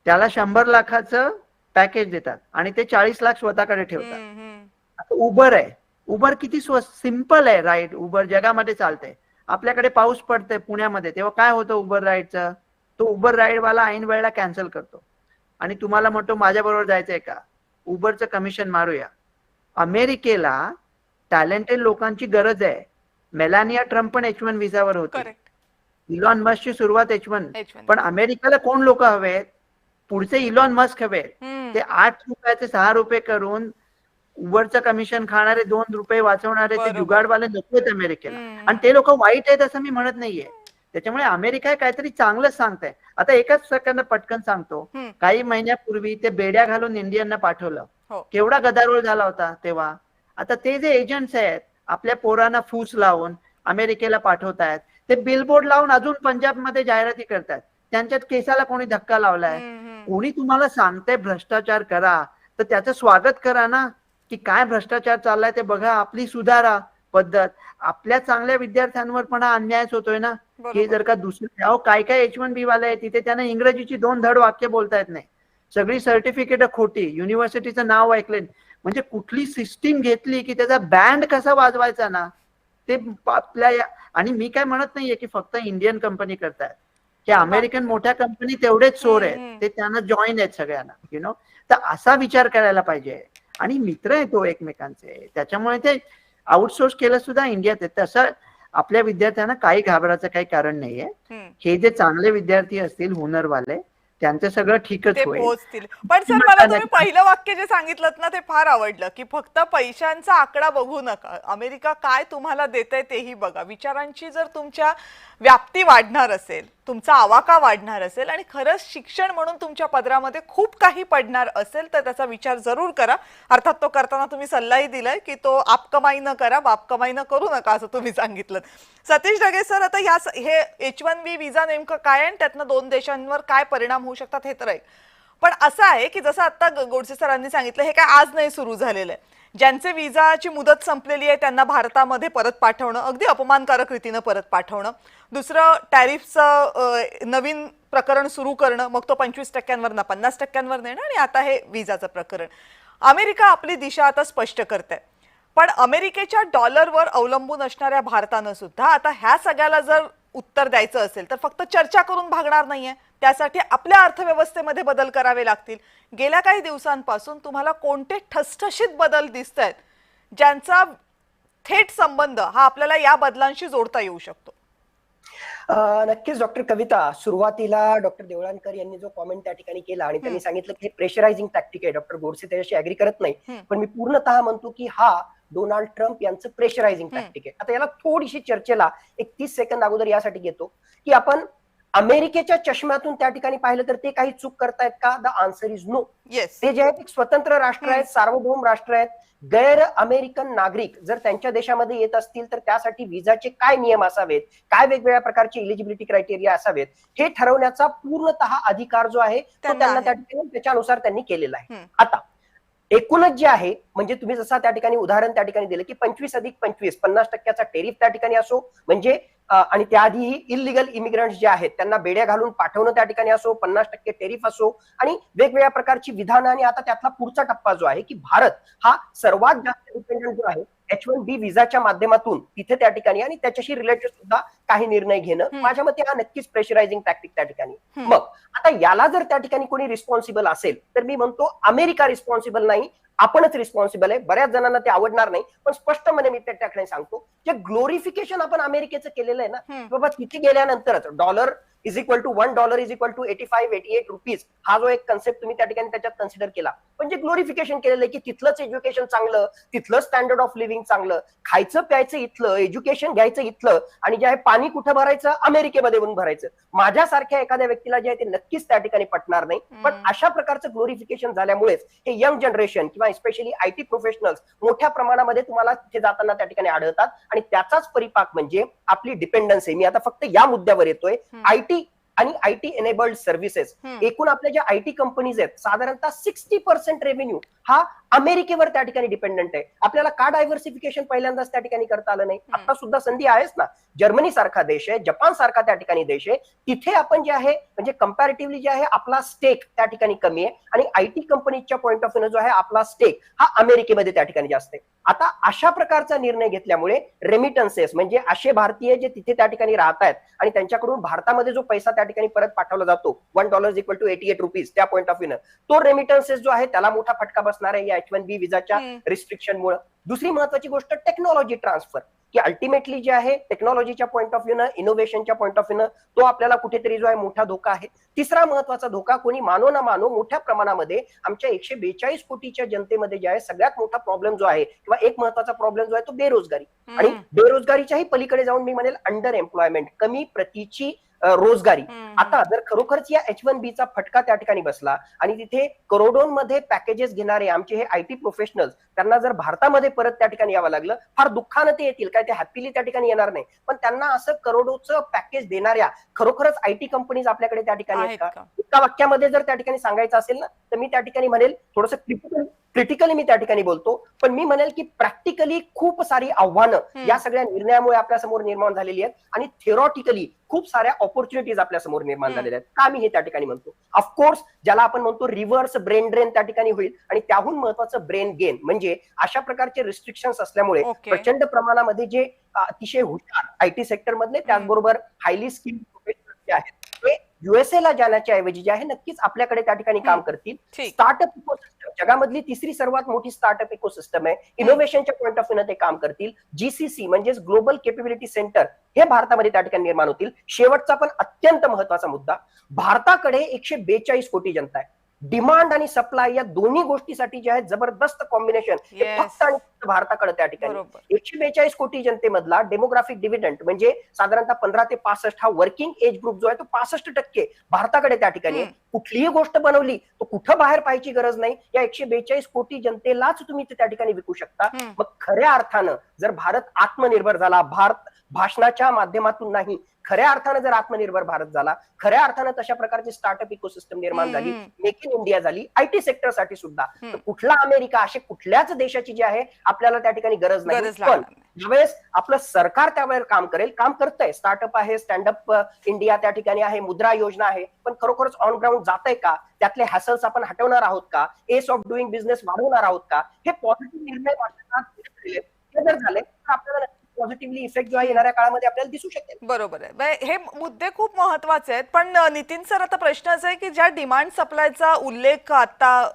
त्याला 100 लाखाचं पॅकेज देतात आणि ते 40 लाख स्वतःकडे ठेवतात. उबर आहे, उबर किती सिंपल आहे राईड, उबर जगामध्ये चालतंय. आपल्याकडे पाऊस पडतंय पुण्यामध्ये, तेव्हा काय होतं उबर राईडचं, तो उबर राईडवाला ऐन वेळेला कॅन्सल करतो आणि तुम्हाला म्हणतो माझ्या बरोबर जायचंय का, उबरचं कमिशन मारूया. अमेरिकेला टॅलेंटेड लोकांची गरज आहे. मेलानिया ट्रम्प पण H1 व्हिसावर होती, इलॉन मस्कची सुरुवात H1. पण अमेरिकेला कोण लोक हवेत, पुढचे इलॉन मस्क हवेत, ते 8 रुपयाचे 6 रुपये करून उबरचं कमिशन खाणारे, 2 रुपये वाचवणारे ते जुगाडवाले नको आहेत अमेरिकेला. आणि ते लोक वाईट आहेत असं मी म्हणत नाहीये. त्याच्यामुळे अमेरिका काहीतरी चांगलंच सांगताय. आता एकाच सेकंद पटकन सांगतो, काही महिन्यापूर्वी ते बेड्या घालून इंडियनना पाठवलं, केवढा गदारोळ झाला होता तेव्हा. आता ते जे एजंट्स आहेत आपल्या पोरांना फूस लावून अमेरिकेला पाठवतायत, ते बिलबोर्ड लावून अजून पंजाबमध्ये जाहिराती करतात, त्यांच्यात केसाला कोणी धक्का लावलाय. कोणी तुम्हाला सांगतंय भ्रष्टाचार करा, तर त्याचं स्वागत करा ना, की काय भ्रष्टाचार चाललाय ते बघा, आपली सुधारा पद्धत. आपल्या चांगल्या विद्यार्थ्यांवर पण हा अन्यायच होतोय ना, की जर का दुसरे काय काय H1B वाले आहेत तिथे त्यांना इंग्रजीची 2 धड वाक्य बोलता येत नाही, सगळी सर्टिफिकेट खोटी, युनिव्हर्सिटीचं नाव ऐकले, म्हणजे कुठली सिस्टीम घेतली की त्याचा बँड कसा वाजवायचा ना, ते आपल्या. आणि मी काय म्हणत नाहीये की फक्त इंडियन कंपनी करतायत, की अमेरिकन मोठ्या कंपनी तेवढेच चोर आहेत, ते त्यांना जॉईन आहेत सगळ्यांना, तर असा विचार करायला पाहिजे. आणि मित्र आहे तो एकमेकांचे, त्याच्यामुळे ते आउटसोर्स केलं सुद्धा इंडियात आहे. तसं आपल्या विद्यार्थ्यांना काही घाबरायचं काही कारण नाहीये. हे जे चांगले विद्यार्थी असतील हुनरवाले, त्यांचं सगळं ठीकच ते होईल. पोहोचतील. पण सर मला तुम्ही पहिलं वाक्य जे सांगितलं ना ते फार आवडलं की फक्त पैशांचा आकडा बघू नका, अमेरिका काय तुम्हाला देतंय तेही बघा. विचारांची जर तुमच्या व्याप्ती वाढणार असेल, तुमचा आवाका वाढणार असेल आणि खरंच शिक्षण म्हणून तुमच्या पदरामध्ये खूप काही पडणार असेल तर त्याचा विचार जरूर करा. अर्थात तो करताना तुम्ही सल्लाही दिलाय की तो आप कमाई न करा बाप कमाई न करू नका असं तुम्ही सांगितलं. सतीश ढगे सर, आता हे H1B विजा नेमकं काय आणि त्यातनं 2 देशांवर काय परिणाम होऊ शकतात हे तर आहे. पण असं आहे की जसं आता गोडसे सरांनी सांगितलं हे काय आज नाही सुरू झालेलं आहे. ज्यांचे विजाची मुदत संपलेली आहे त्यांना भारतामध्ये परत पाठवणं, अगदी अपमानकारक रीतीनं परत पाठवणं. दुसरं टॅरिफचं नवीन प्रकरण सुरू करणं, मग तो 25%वरनं 50%वर नेणं आणि आता हे विजाचं प्रकरण. अमेरिका आपली दिशा आता स्पष्ट करते. पण अमेरिकेच्या डॉलरवर अवलंबून असणाऱ्या भारतानं सुद्धा आता ह्या सगळ्याला जर उत्तर द्यायचं असेल तर फक्त चर्चा करून भागणार नाहीये. त्यासाठी आपल्या अर्थव्यवस्थेमध्ये बदल करावे लागतील. गेल्या काही दिवसांपासून तुम्हाला कोणते ठसठशीत बदल दिसत आहेत ज्यांचा थेट संबंध हा आपल्याला या बदलांशी जोडता येऊ शकतो? नक्कीच डॉक्टर कविता, सुरुवातीला डॉक्टर देवळानकर यांनी जो कॉमेंट त्या ठिकाणी केला आणि त्यांनी सांगितलं की हे प्रेशरायझिंग टॅक्टिक आहे. डॉक्टर गोडसे त्याच्याशी अग्री करत नाही, पण मी पूर्णतः म्हणतो की हा डोनाल्ड ट्रम्प यांचं प्रेशरायझिंग टॅक्टिक आहे. आता याला थोडीशी चर्चेला एक 30 सेकंद अगोदर यासाठी घेतो की आपण अमेरिकेच्या चष्म्यातून त्या ठिकाणी पाहिलं तर ते काही चूक करतायत का? The answer is no. Yes. ते जे आहेत एक स्वतंत्र राष्ट्र आहेत, सार्वभौम राष्ट्र आहेत. गैर अमेरिकन नागरिक जर त्यांच्या देशामध्ये येत असतील तर त्यासाठी विजाचे काय नियम असावेत, काय वेगवेगळ्या प्रकारचे इलिजिबिलिटी क्रायटेरिया असावेत हे ठरवण्याचा पूर्णतः अधिकार जो आहे तो त्यांना त्या ठिकाणी त्याच्यानुसार त्यांनी केलेला आहे. आता एकूणच जे आहे म्हणजे तुम्ही जसं त्या ठिकाणी उदाहरण त्या ठिकाणी दिलं की 25+25 50% टेरिफ त्या ठिकाणी असो, म्हणजे आणि त्याआधीही इलिगल इमिग्रंट्स जे आहेत त्यांना बेड्या घालून पाठवणं त्या ठिकाणी असो, 50% टेरिफ असो आणि वेगवेगळ्या प्रकारची विधानं. आणि आता त्यातला पुढचा टप्पा जो आहे की भारत हा सर्वात जास्त डिपेंडंट जो आहे H1B विजाच्या माध्यमातून तिथे त्या ठिकाणी आणि त्याच्याशी रिलेटेड सुद्धा काही निर्णय घेणं, माझ्या मते हा नक्कीच प्रेशरायझिंग टॅक्टिक त्या ठिकाणी. मग आता याला जर त्या ठिकाणी कोणी रिस्पॉन्सिबल असेल तर मी म्हणतो अमेरिका रिस्पॉन्सिबल नाही, आपणच रिस्पॉन्सिबल आहे. बऱ्याच जणांना ते आवडणार नाही पण स्पष्टपणे मी त्या ठिकाणी सांगतो जे ग्लोरिफिकेशन आपण अमेरिकेचं केलेलं आहे ना, बाबा तिथे गेल्यानंतरच $1 = $1 = 85-88 रुपीज हा जो एक कन्सेप्ट तुम्ही त्या ठिकाणी त्याच्यात कन्सिडर केला, पण जे ग्लोरिफिकेशन केलेलं आहे की तिथलंच एज्युकेशन चांगलं, तिथलं स्टँडर्ड ऑफ लिव्हिंग चांगलं, खायचं प्यायचं इथलं, एज्युकेशन घ्यायचं इथलं आणि जे आहे पाणी कुठं भरायचं अमेरिकेमध्ये येऊन भरायचं. माझ्यासारख्या एखाद्या व्यक्तीला जे आहे ते नक्कीच त्या ठिकाणी पटणार नाही. पण अशा प्रकारचं ग्लोरिफिकेशन झाल्यामुळेच हे यंग जनरेशन किंवा स्पेशली IT प्रोफेशनल्स मोठ्या प्रमाणामध्ये तुम्हाला तिथे जाताना त्या ठिकाणी आढळतात आणि त्याचाच परिपाक म्हणजे आपली डिपेंडन्सी. मी आता फक्त या मुद्द्यावर येतोय. IT आणि IT एनेबल्ड सर्व्हिसेस, एकूण आपल्या ज्या IT कंपनीज आहेत साधारणतः 60% रेव्हेन्यू हा अमेरिकेवर त्या ठिकाणी डिपेंडंट आहे. आपल्याला का डायव्हर्सिफिकेशन पहिल्यांदाच त्या ठिकाणी करता आलं नाही? आता सुद्धा संधी आहेच ना. जर्मनी सारखा देश आहे, जपान सारखा त्या ठिकाणी देश आहे, तिथे आपण जे आहे म्हणजे कंपॅरेटिव्हली जे आहे आपला स्टेक त्या ठिकाणी कमी आहे आणि IT कंपनीच्या पॉईंट ऑफ व्ह्यू जो आहे आपला स्टेक हा अमेरिकेमध्ये त्या ठिकाणी जास्त आहे. आता अशा प्रकारचा निर्णय घेतल्यामुळे रेमिटन्सेस म्हणजे असे भारतीय जे तिथे त्या ठिकाणी राहत आहेत आणि त्यांच्याकडून भारतामध्ये जो पैसा त्या ठिकाणी परत पाठवला जातो $1 = 88 रुपीज त्या पॉईंट ऑफ व्ह्यू तो रेमिटन्सेस जो आहे त्याला मोठा फटका बसणार आहे या H1B विजाच्या रिस्ट्रिक्शनमुळे. दुसरी महत्वाची गोष्ट टेक्नॉलॉजी ट्रान्सफर, की अल्टिमेटली जे आहे टेक्नॉलॉजीच्या पॉईंट ऑफ व्ह्यूनं, इनोव्हेशनच्या पॉईंट ऑफ व्ह्यूनं तो आपल्याला कुठेतरी जो आहे मोठा धोका आहे. तिसरा महत्वाचा धोका कोणी मानो ना मानो मोठ्या प्रमाणामध्ये आमच्या 142 कोटीच्या जनतेमध्ये जे आहे सगळ्यात मोठा प्रॉब्लेम जो आहे किंवा एक महत्वाचा प्रॉब्लेम जो आहे तो बेरोजगारी. आणि बेरोजगारीच्याही पलीकडे जाऊन मी म्हणेल अंडर एम्प्लॉयमेंट, कमी प्रतीची रोजगारी. आता जर खरोखरच या H1B चा फटका त्या ठिकाणी बसला आणि तिथे करोडोंमध्ये पॅकेजेस घेणारे आमचे हे IT प्रोफेशनल्स त्यांना जर भारतामध्ये परत त्या ठिकाणी यावं लागलं, फार दुःखानं ते येतील, काय ते हॅपीली त्या ठिकाणी येणार नाही, पण त्यांना असं करोडोचं पॅकेज देणाऱ्या खरोखरच IT कंपनीज आपल्याकडे त्या ठिकाणी आहेत का? एका वाक्यामध्ये जर त्या ठिकाणी सांगायचं असेल ना तर मी त्या ठिकाणी म्हणेल थोडंसं क्रिटिकली मी त्या ठिकाणी बोलतो, पण मी म्हणेल की प्रॅक्टिकली खूप सारी आव्हानं या सगळ्या निर्णयामुळे आपल्या समोर निर्माण झालेली आहेत आणि थिअरॉटिकली खूप साऱ्या ऑपॉर्च्युनिटीज आपल्या समोर निर्माण झालेल्या आहेत. का मी हे त्या ठिकाणी म्हणतो? ऑफकोर्स ज्याला आपण म्हणतो रिव्हर्स ब्रेन ड्रेन त्या ठिकाणी होईल आणि त्याहून महत्वाचं ब्रेन गेन म्हणजे अशा प्रकारचे रिस्ट्रिक्शन्स असल्यामुळे प्रचंड प्रमाणामध्ये जे अतिशय हुशार IT सेक्टर मधले त्याचबरोबर हायली स्किल्ड प्रोफेशनल्स जे आहेत ते USA ला जाण्याच्या ऐवजी जे आहे नक्कीच आपल्याकडे त्या ठिकाणी काम करतील. ठीक. स्टार्टअप इकोसिस्टम जगामधली तिसरी सर्वात मोठी स्टार्टअप इकोसिस्टम आहे. इनोव्हेशनच्या पॉईंट ऑफ व्ह्यू ते काम करतील. GCC म्हणजेच ग्लोबल केपेबिलिटी सेंटर हे भारतामध्ये त्या ठिकाणी निर्माण होतील. शेवटचा पण अत्यंत महत्वाचा मुद्दा, भारताकडे 142 कोटी जनता आहे. डिमांड आणि सप्लाय या दोन्ही गोष्टीसाठी जे आहे जबरदस्त कॉम्बिनेशन Yes. फक्त आणि फक्त भारताकडे त्या ठिकाणी. बरोबर. 142 कोटी जनतेमधला डेमोग्राफिक डिव्हिडंड म्हणजे साधारणतः 15 ते 65 हा वर्किंग एज ग्रुप जो आहे तो 65% भारताकडे त्या ठिकाणी आहे. कुठलीही गोष्ट बनवली तो कुठं बाहेर पाहायची गरज नाही. या 142 कोटी जनतेलाच तुम्ही त्या ठिकाणी विकू शकता. मग खऱ्या अर्थानं जर भारत आत्मनिर्भर झाला, भारत भाषणाच्या माध्यमातून नाही, खऱ्या अर्थानं जर आत्मनिर्भर भारत झाला, खऱ्या अर्थानं तशा प्रकारची स्टार्टअप इकोसिस्टम निर्माण झाली, मेक इन इंडिया झाली, IT सेक्टरसाठी सुद्धा, तर कुठला अमेरिका अशा कुठल्याच देशाची जी आहे आपल्याला त्या ठिकाणी गरज नाही. पण ज्यावेळेस आपलं सरकार त्यावर काम करेल, काम करतंय, स्टार्टअप आहे, स्टँडअप इंडिया त्या ठिकाणी आहे, मुद्रा योजना आहे, पण खरोखरच ऑन ग्राउंड जातंय का, त्यातले हॅसल्स आपण हटवणार आहोत का, एस ऑफ डुईंग बिझनेस वाढवणार आहोत का, हे पॉझिटिव्ह निर्णय ते जर झाले तर आपल्याला पॉझिटिव्हली इफेक्ट जो आहे येणाऱ्या काळामध्ये आपल्याला दिसू शकेल. बरोबर आहे. हे मुद्दे खूप महत्वाचे आहेत. पण नितीन सर, आता प्रश्न असा आहे की ज्या डिमांड सप्लायचा उल्लेख आता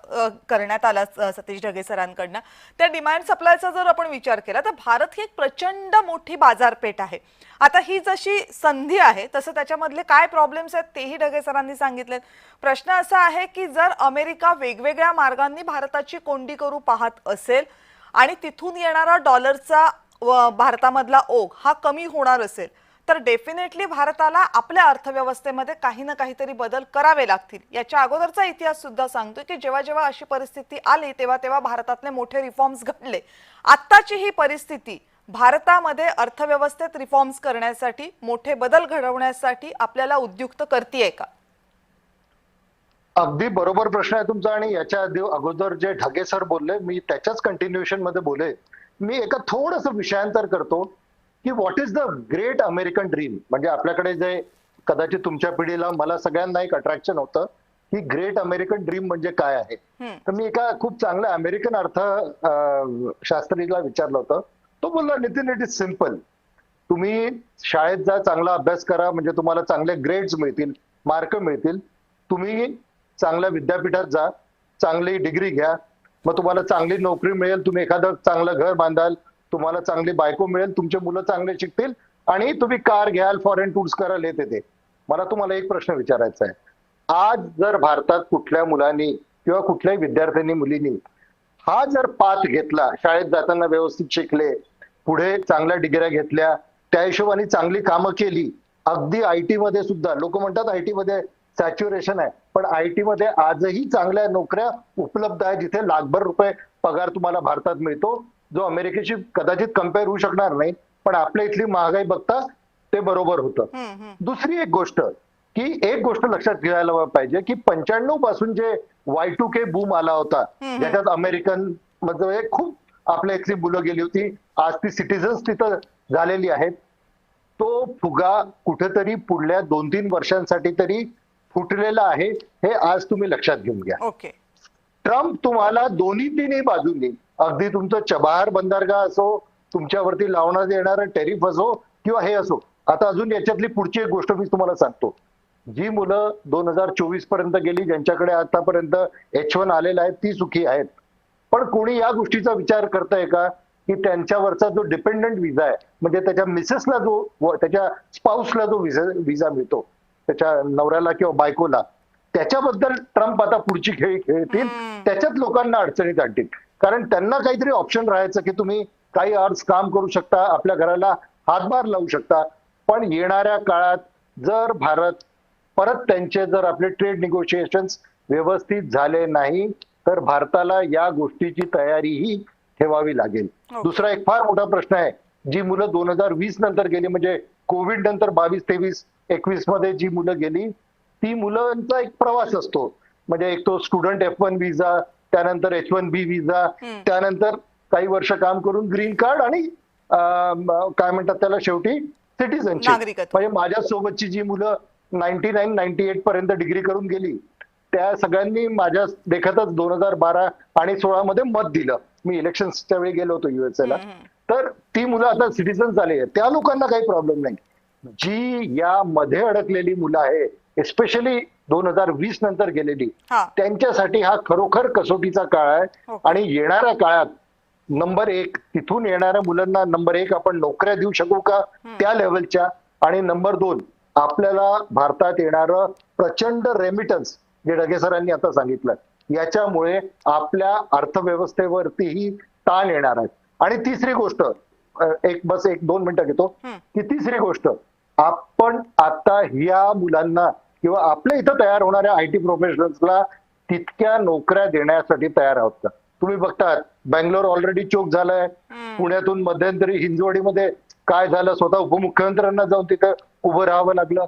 करण्यात आला सतीश ढगे सरांकडनं, त्या डिमांड सप्लायचा जर आपण विचार केला तर भारत ही एक प्रचंड मोठी बाजारपेठ आहे. आता ही जशी संधी आहे तसं त्याच्यामधले काय प्रॉब्लेम्स आहेत तेही ढगे सरांनी सांगितलेत. प्रश्न असा आहे की जर अमेरिका वेगवेगळ्या मार्गांनी भारताची कोंडी करू पाहत असेल आणि तिथून येणारा डॉलरचा भारतामधला ओघ हा कमी होणार असेल तर डेफिनेटली भारताला आपल्या अर्थव्यवस्थेमध्ये काही ना काहीतरी बदल करावे लागतील. याच्या अगोदरचा इतिहास सुद्धा सांगतोय की जेव्हा जेव्हा अशी परिस्थिती आली तेव्हा तेव्हा भारतातले मोठे रिफॉर्म्स घडले. आत्ताची ही परिस्थिती भारतामध्ये अर्थव्यवस्थेत रिफॉर्म्स करण्यासाठी, मोठे बदल घडवण्यासाठी आपल्याला उद्युक्त करतेय का? अगदी बरोबर प्रश्न आहे तुमचा. आणि याच्या अगोदर जे ढगे सर बोलले, मी त्याच्याच कंटिन्युएशन मध्ये बोले. मी एका थोडस विषयांतर करतो की what is the great American dream. म्हणजे आपल्याकडे जे कदाचित तुमच्या पिढीला, मला सगळ्यांना एक अट्रॅक्शन होतं की ग्रेट अमेरिकन ड्रीम म्हणजे काय आहे. तर मी एका खूप चांगल्या अमेरिकन अर्थशास्त्रीला विचारलं होतं. तो बोलला, नितीन, इट इज सिम्पल. तुम्ही शाळेत जा, चांगला अभ्यास करा, म्हणजे तुम्हाला चांगले ग्रेड्स मिळतील, मार्क मिळतील. तुम्ही चांगल्या विद्यापीठात जा, चांगली डिग्री घ्या, मग तुम्हाला चांगली नोकरी मिळेल, तुम्ही एखादं चांगलं घर बांधाल, तुम्हाला चांगली बायको मिळेल, तुमचे मुलं चांगले शिकतील आणि तुम्ही कार घ्याल, फॉरेन टूर्स कराल, हे ते. मला तुम्हाला एक प्रश्न विचारायचा आहे. आज जर भारतात कुठल्या मुलांनी किंवा कुठल्याही विद्यार्थ्यांनी, मुलींनी हा जर पाथ घेतला, शाळेत जाताना व्यवस्थित शिकले, पुढे चांगल्या डिग्र्या घेतल्या, त्या हिशोबाने चांगली कामं केली, अगदी IT मध्ये सुद्धा, लोक म्हणतात IT मध्ये सॅच्युरेशन आहे, पण IT मध्ये आजही चांगल्या नोकऱ्या उपलब्ध आहेत जिथे लाखभर रुपये पगार तुम्हाला भारतात मिळतो, जो अमेरिकेशी कदाचित कम्पेअर होऊ शकणार नाही. पण आपल्या इथली महागाई बघता ते बरोबर होतं. दुसरी एक गोष्ट की एक गोष्ट लक्षात घ्यायला पाहिजे की 95 पासून जे Y2K बूम आला होता, ज्याच्यात अमेरिकन मध्ये खूप आपल्या इथली मुलं गेली होती, आज ती सिटीजन्स तिथं झालेली आहेत. तो फुगा कुठेतरी पुढल्या 2-3 वर्षांसाठी तरी फुटलेला आहे, हे आज तुम्ही लक्षात घेऊन घ्या. ओके. ट्रम्प तुम्हाला दोन्ही तिन्ही बाजूंनी, अगदी तुमचं चबाहार बंदरगाह असो, तुमच्यावरती लावण्यात येणारं टेरिफ असो किंवा हे असो. आता अजून याच्यातली पुढची एक गोष्ट मी तुम्हाला सांगतो. जी मुलं 2024 पर्यंत गेली, ज्यांच्याकडे आतापर्यंत H1 आलेला आहे, ती सुखी आहेत. पण कोणी या गोष्टीचा विचार करतंय का की त्यांच्यावरचा जो डिपेंडंट विजा आहे, म्हणजे त्याच्या मिसेसला जो, त्याच्या स्पाउसला जो विजा मिळतो, त्याच्या नवऱ्याला किंवा बायकोला, त्याच्याबद्दल ट्रम्प आता पुढची खेळी खेळतील, त्याच्यात लोकांना अडचणीत आणतील. कारण त्यांना काहीतरी ऑप्शन राहायचं की तुम्ही काही आवर्स काम करू शकता, आपल्या घराला हातभार लावू शकता. पण येणाऱ्या काळात जर भारत परत त्यांचे जर आपले ट्रेड निगोशिएशन्स व्यवस्थित झाले नाही तर भारताला या गोष्टीची तयारीही ठेवावी लागेल. दुसरा एक फार मोठा प्रश्न आहे, जी मुलं 2020 नंतर गेली, म्हणजे कोविड नंतर 22, 23, 21 मध्ये जी मुलं गेली, ती मुलांचा एक प्रवास असतो. म्हणजे एक तो स्टुडंट F1 विजा, त्यानंतर H1B विजा, त्यानंतर काही वर्ष काम करून ग्रीन कार्ड आणि काय म्हणतात त्याला शेवटी सिटीझनशिप. म्हणजे माझ्या सोबतची जी मुलं 99-98 पर्यंत डिग्री करून गेली, त्या सगळ्यांनी माझ्या देखतच 2012 आणि 16 मध्ये मत दिलं. मी इलेक्शनच्या वेळी गेलो होतो USA ला. तर ती मुलं आता सिटीझन झाली आहेत, त्या लोकांना काही प्रॉब्लेम नाही. जी या मध्ये अडकलेली मुलं आहे एस्पेशली 2020 नंतर गेलेली, हा त्यांच्यासाठी हा खरोखर कसोटीचा काळ आहे. हो. आणि येणाऱ्या काळात नंबर 1 तिथून येणाऱ्या मुलांना नंबर 1 आपण नोकऱ्या देऊ शकू का त्या लेवलच्या, आणि नंबर 2 आपल्याला भारतात येणारं प्रचंड रेमिटन्स जे ढगे सरांनी आता सांगितलं, याच्यामुळे आपल्या अर्थव्यवस्थेवरतीही ताण येणार आहे. आणि तिसरी गोष्ट, एक 2 मिनिटं घेतो, की तिसरी गोष्ट, आपण आता ह्या मुलांना किंवा आपल्या इथं तयार होणाऱ्या IT प्रोफेशनल्सला तितक्या नोकऱ्या देण्यासाठी तयार आहोत का? तुम्ही बघतात बेंगलोर ऑलरेडी चोक झालाय, पुण्यातून मध्यंतरी हिंजवडीमध्ये काय झालं, स्वतः उपमुख्यमंत्र्यांना जाऊन तिथं उभं राहावं लागलं.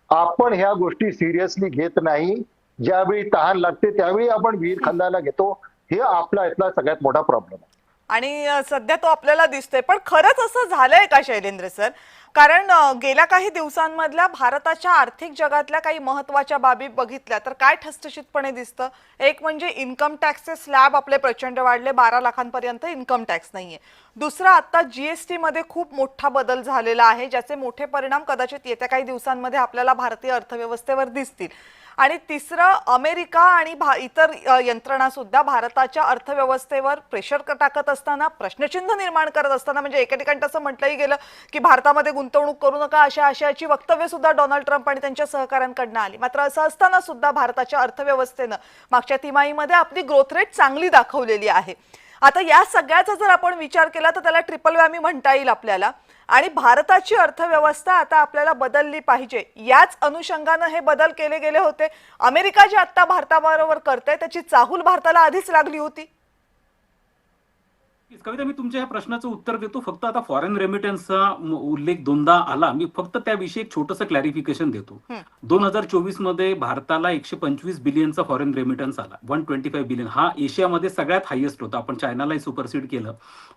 आपण ह्या गोष्टी सिरियसली घेत नाही. ज्यावेळी तहान लागते त्यावेळी आपण विहीर खंदायला घेतो. हे आपला इथला सगळ्यात मोठा प्रॉब्लेम आहे. आणि सध्या तो आपल्याला दिसतोय. पण खरंच असं झालंय का शैलेंद्र सर? कारण गेल्या काही दिवसांमधल्या भारताच्या आर्थिक जगातल्या काही महत्वाच्या बाबी बघितल्या तर काय ठसठशीतपणे दिसतं. एक म्हणजे इन्कम टॅक्सचे स्लॅब आपले प्रचंड वाढले, 12 लाखांपर्यंत इन्कम टॅक्स नाहीये. दुसरं, आता GST मध्ये खूप मोठा बदल झालेला आहे, ज्याचे मोठे परिणाम कदाचित येत्या काही दिवसांमध्ये आपल्याला भारतीय अर्थव्यवस्थेवर दिसतील. आणि तिसरं, अमेरिका आणि इतर यंत्रणा सुद्धा भारताच्या अर्थव्यवस्थेवर प्रेशर टाकत असताना, प्रश्नचिन्ह निर्माण करत असताना, म्हणजे एका ठिकाणी असं म्हटलंही गेलं की भारतामध्ये गुंतवणूक करू नका अशा आशयाची वक्तव्य सुद्धा डोनाल्ड ट्रम्प आणि त्यांच्या सहकाऱ्यांकडून आली. मात्र असं असताना सुद्धा भारताच्या अर्थव्यवस्थेनं मागच्या तिमाहीमध्ये आपली ग्रोथ रेट चांगली दाखवलेली आहे. आता या सगळ्याचा जर आपण विचार केला तर त्याला ट्रिपल वॅमी म्हणता येईल आपल्याला. आणि भारताची अर्थव्यवस्था आता आपल्याला बदलली पाहिजे, याच अनुषंगाने हे बदल केले गेले होते. अमेरिका जे आता भारताबरोबर करते त्याची चाहूल भारताला आधीच लागली होती. कविता, मी तुमच्या या प्रश्नाचं उत्तर देतो. फक्त आता फॉरेन रेमिटन्सचा उल्लेख दोनदा आला, मी फक्त त्याविषयी एक छोटंसं क्लॅरिफिकेशन देतो. 2024 मध्ये भारताला 125 बिलियनचा फॉरेन रेमिटन्स आला. 125 बिलियन हा एशियामध्ये सगळ्यात हायेस्ट होता. आपण चायनालाही सुपरसीड केलं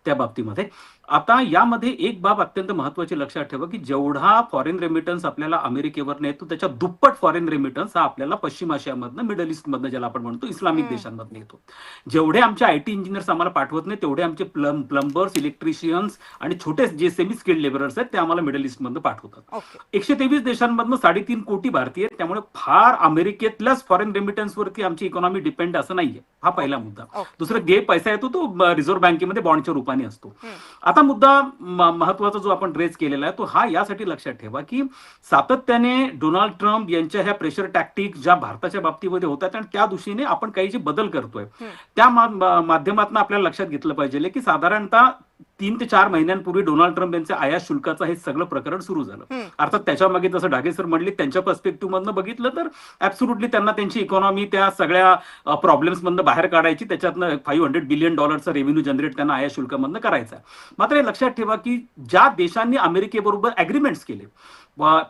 त्या बाबतीमध्ये. आता यामध्ये एक बाब अत्यंत महत्वाची लक्षात ठेवा, की जेवढा फॉरेन रेमिटन्स आपल्याला अमेरिकेवर येतो त्याच्या दुप्पट फॉरेन रेमिटन्स हा आपल्याला पश्चिम आशियामधनं, मिडल ईस्ट मधनं, ज्याला आपण म्हणतो इस्लामिक देशांमधनं येतो. जेवढे आमचे IT इंजिनियर्स आम्हाला पाठवत नाही तेवढे आमचे प्लंबर्स, इलेक्ट्रिशियन्स आणि छोटे जे सेमी स्किल्ड लेबरर्स आहेत ते आम्हाला मिडल ईस्ट मधनं पाठवतात. 123 देशांमधनं 3.5 कोटी भारतीय आहेत. त्यामुळे फार अमेरिकेतल्याच फॉरेन रेमिटन्स वरती आमची इकॉनॉमी डिपेंड असं नाहीये. हा पहिला मुद्दा. दुसरं, पैसा येतो तो रिझर्व्ह बँकेमध्ये बॉन्डच्या रूपाने असतो. आता मुद्दा महत्वाचा जो आपण रेज केलेला आहे तो हा यासाठी लक्षात ठेवा, की सातत्याने डोनाल्ड ट्रम्प यांच्या ह्या प्रेशर टॅक्टिक्स ज्या भारताच्या बाबतीमध्ये होतात आणि त्या दिशेने आपण काही जे बदल करतोय त्या माध्यमातून आपल्याला लक्षात घेतलं पाहिजे की साधारणतः 3 ते 4 महिन्यांपूर्वी डोनाल्ड ट्रम्प यांच्या आयात शुल्काचं हे सगळं प्रकरण सुरू झालं. अर्थात त्याच्या मागे जसं ढागे सर म्हणले त्यांच्या पर्स्पेक्टिव्ह मधनं बघितलं तर ऍब्सोल्युटली त्यांना त्यांची इकॉनॉमी त्या सगळ्या प्रॉब्लेम्स मधनं बाहेर काढायची, त्याच्यातनं $500 बिलियन रेव्हेन्यू जनरेट त्यांना आयात शुल्कामधनं करायचा. मात्र हे लक्षात ठेवा की ज्या देशांनी अमेरिकेबरोबर अग्रीमेंट्स केले,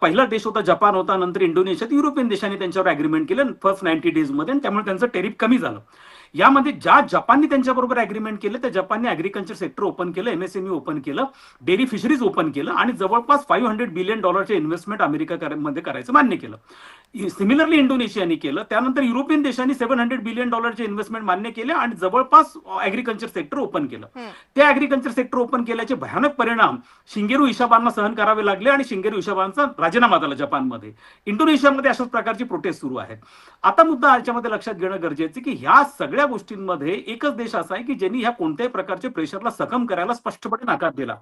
पहिला देश होता जपान होता, नंतर इंडोनेशिया, युरोपियन देशांनी त्यांच्यावर अग्रीमेंट केलं फर्स्ट 90 डेज मध्ये आणि त्यामुळे त्यांचं टेरिफ कमी झालं. यामध्ये ज्या जपाननी त्यांच्याबरोबर अग्रीमेंट केलं त्या जपानने ऍग्रिकल्चर सेक्टर ओपन केलं, MSME ओपन केलं, डेअरी फिशरीज ओपन केलं आणि जवळपास $500 बिलियन इन्व्हेस्टमेंट अमेरिकेमध्ये करायचं मान्य केलं. सिमिलरली इंडोनेशियाने केलं. त्यानंतर युरोपियन देशांनी $700 बिलियन इन्व्हेस्टमेंट मान्य केले आणि जवळपास ऍग्रिकल्चर सेक्टर ओपन केलं. त्या ऍग्रिकल्चर सेक्टर ओपन केल्याचे भयानक परिणाम शिंगेरू इशाबांना सहन करावे लागले आणि शिंगेरू इशाबांचा राजीनामा झाला जपानमध्ये. इंडोनेशियामध्ये अशाच प्रकारची प्रोटेस्ट सुरू आहेत. आता मुद्दा याच्यामध्ये लक्षात घेणं गरजेचं की ह्या सगळ्या गोष्टींमध्ये एकच देश असा आहे की ज्यांनी ह्या कोणत्याही प्रकारच्या प्रेशरला सक्षम करायला स्पष्टपणे नकार दिला.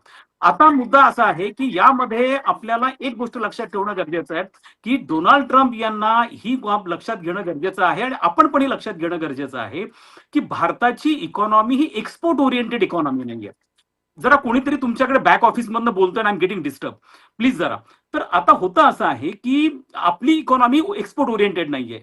आता मुद्दा असा आहे की यामध्ये आपल्याला एक गोष्ट लक्षात ठेवणं गरजेचं आहे की डोनाल्ड ट्रम्प यांना ही बाब लक्षात घेणं गरजेचं आहे आणि आपण पण लक्षात घेणं गरजेचं आहे की भारताची इकॉनॉमी ही एक्सपोर्ट ओरिएंटेड इकॉनॉमी नाहीये. जरा कोणीतरी तुमच्याकडे बॅक ऑफिस मधनं बोलतोय आणि I am getting disturb, please जरा. तर आता होतं असं आहे की आपली इकॉनॉमी एक्सपोर्ट ओरिएंटेड नाहीये.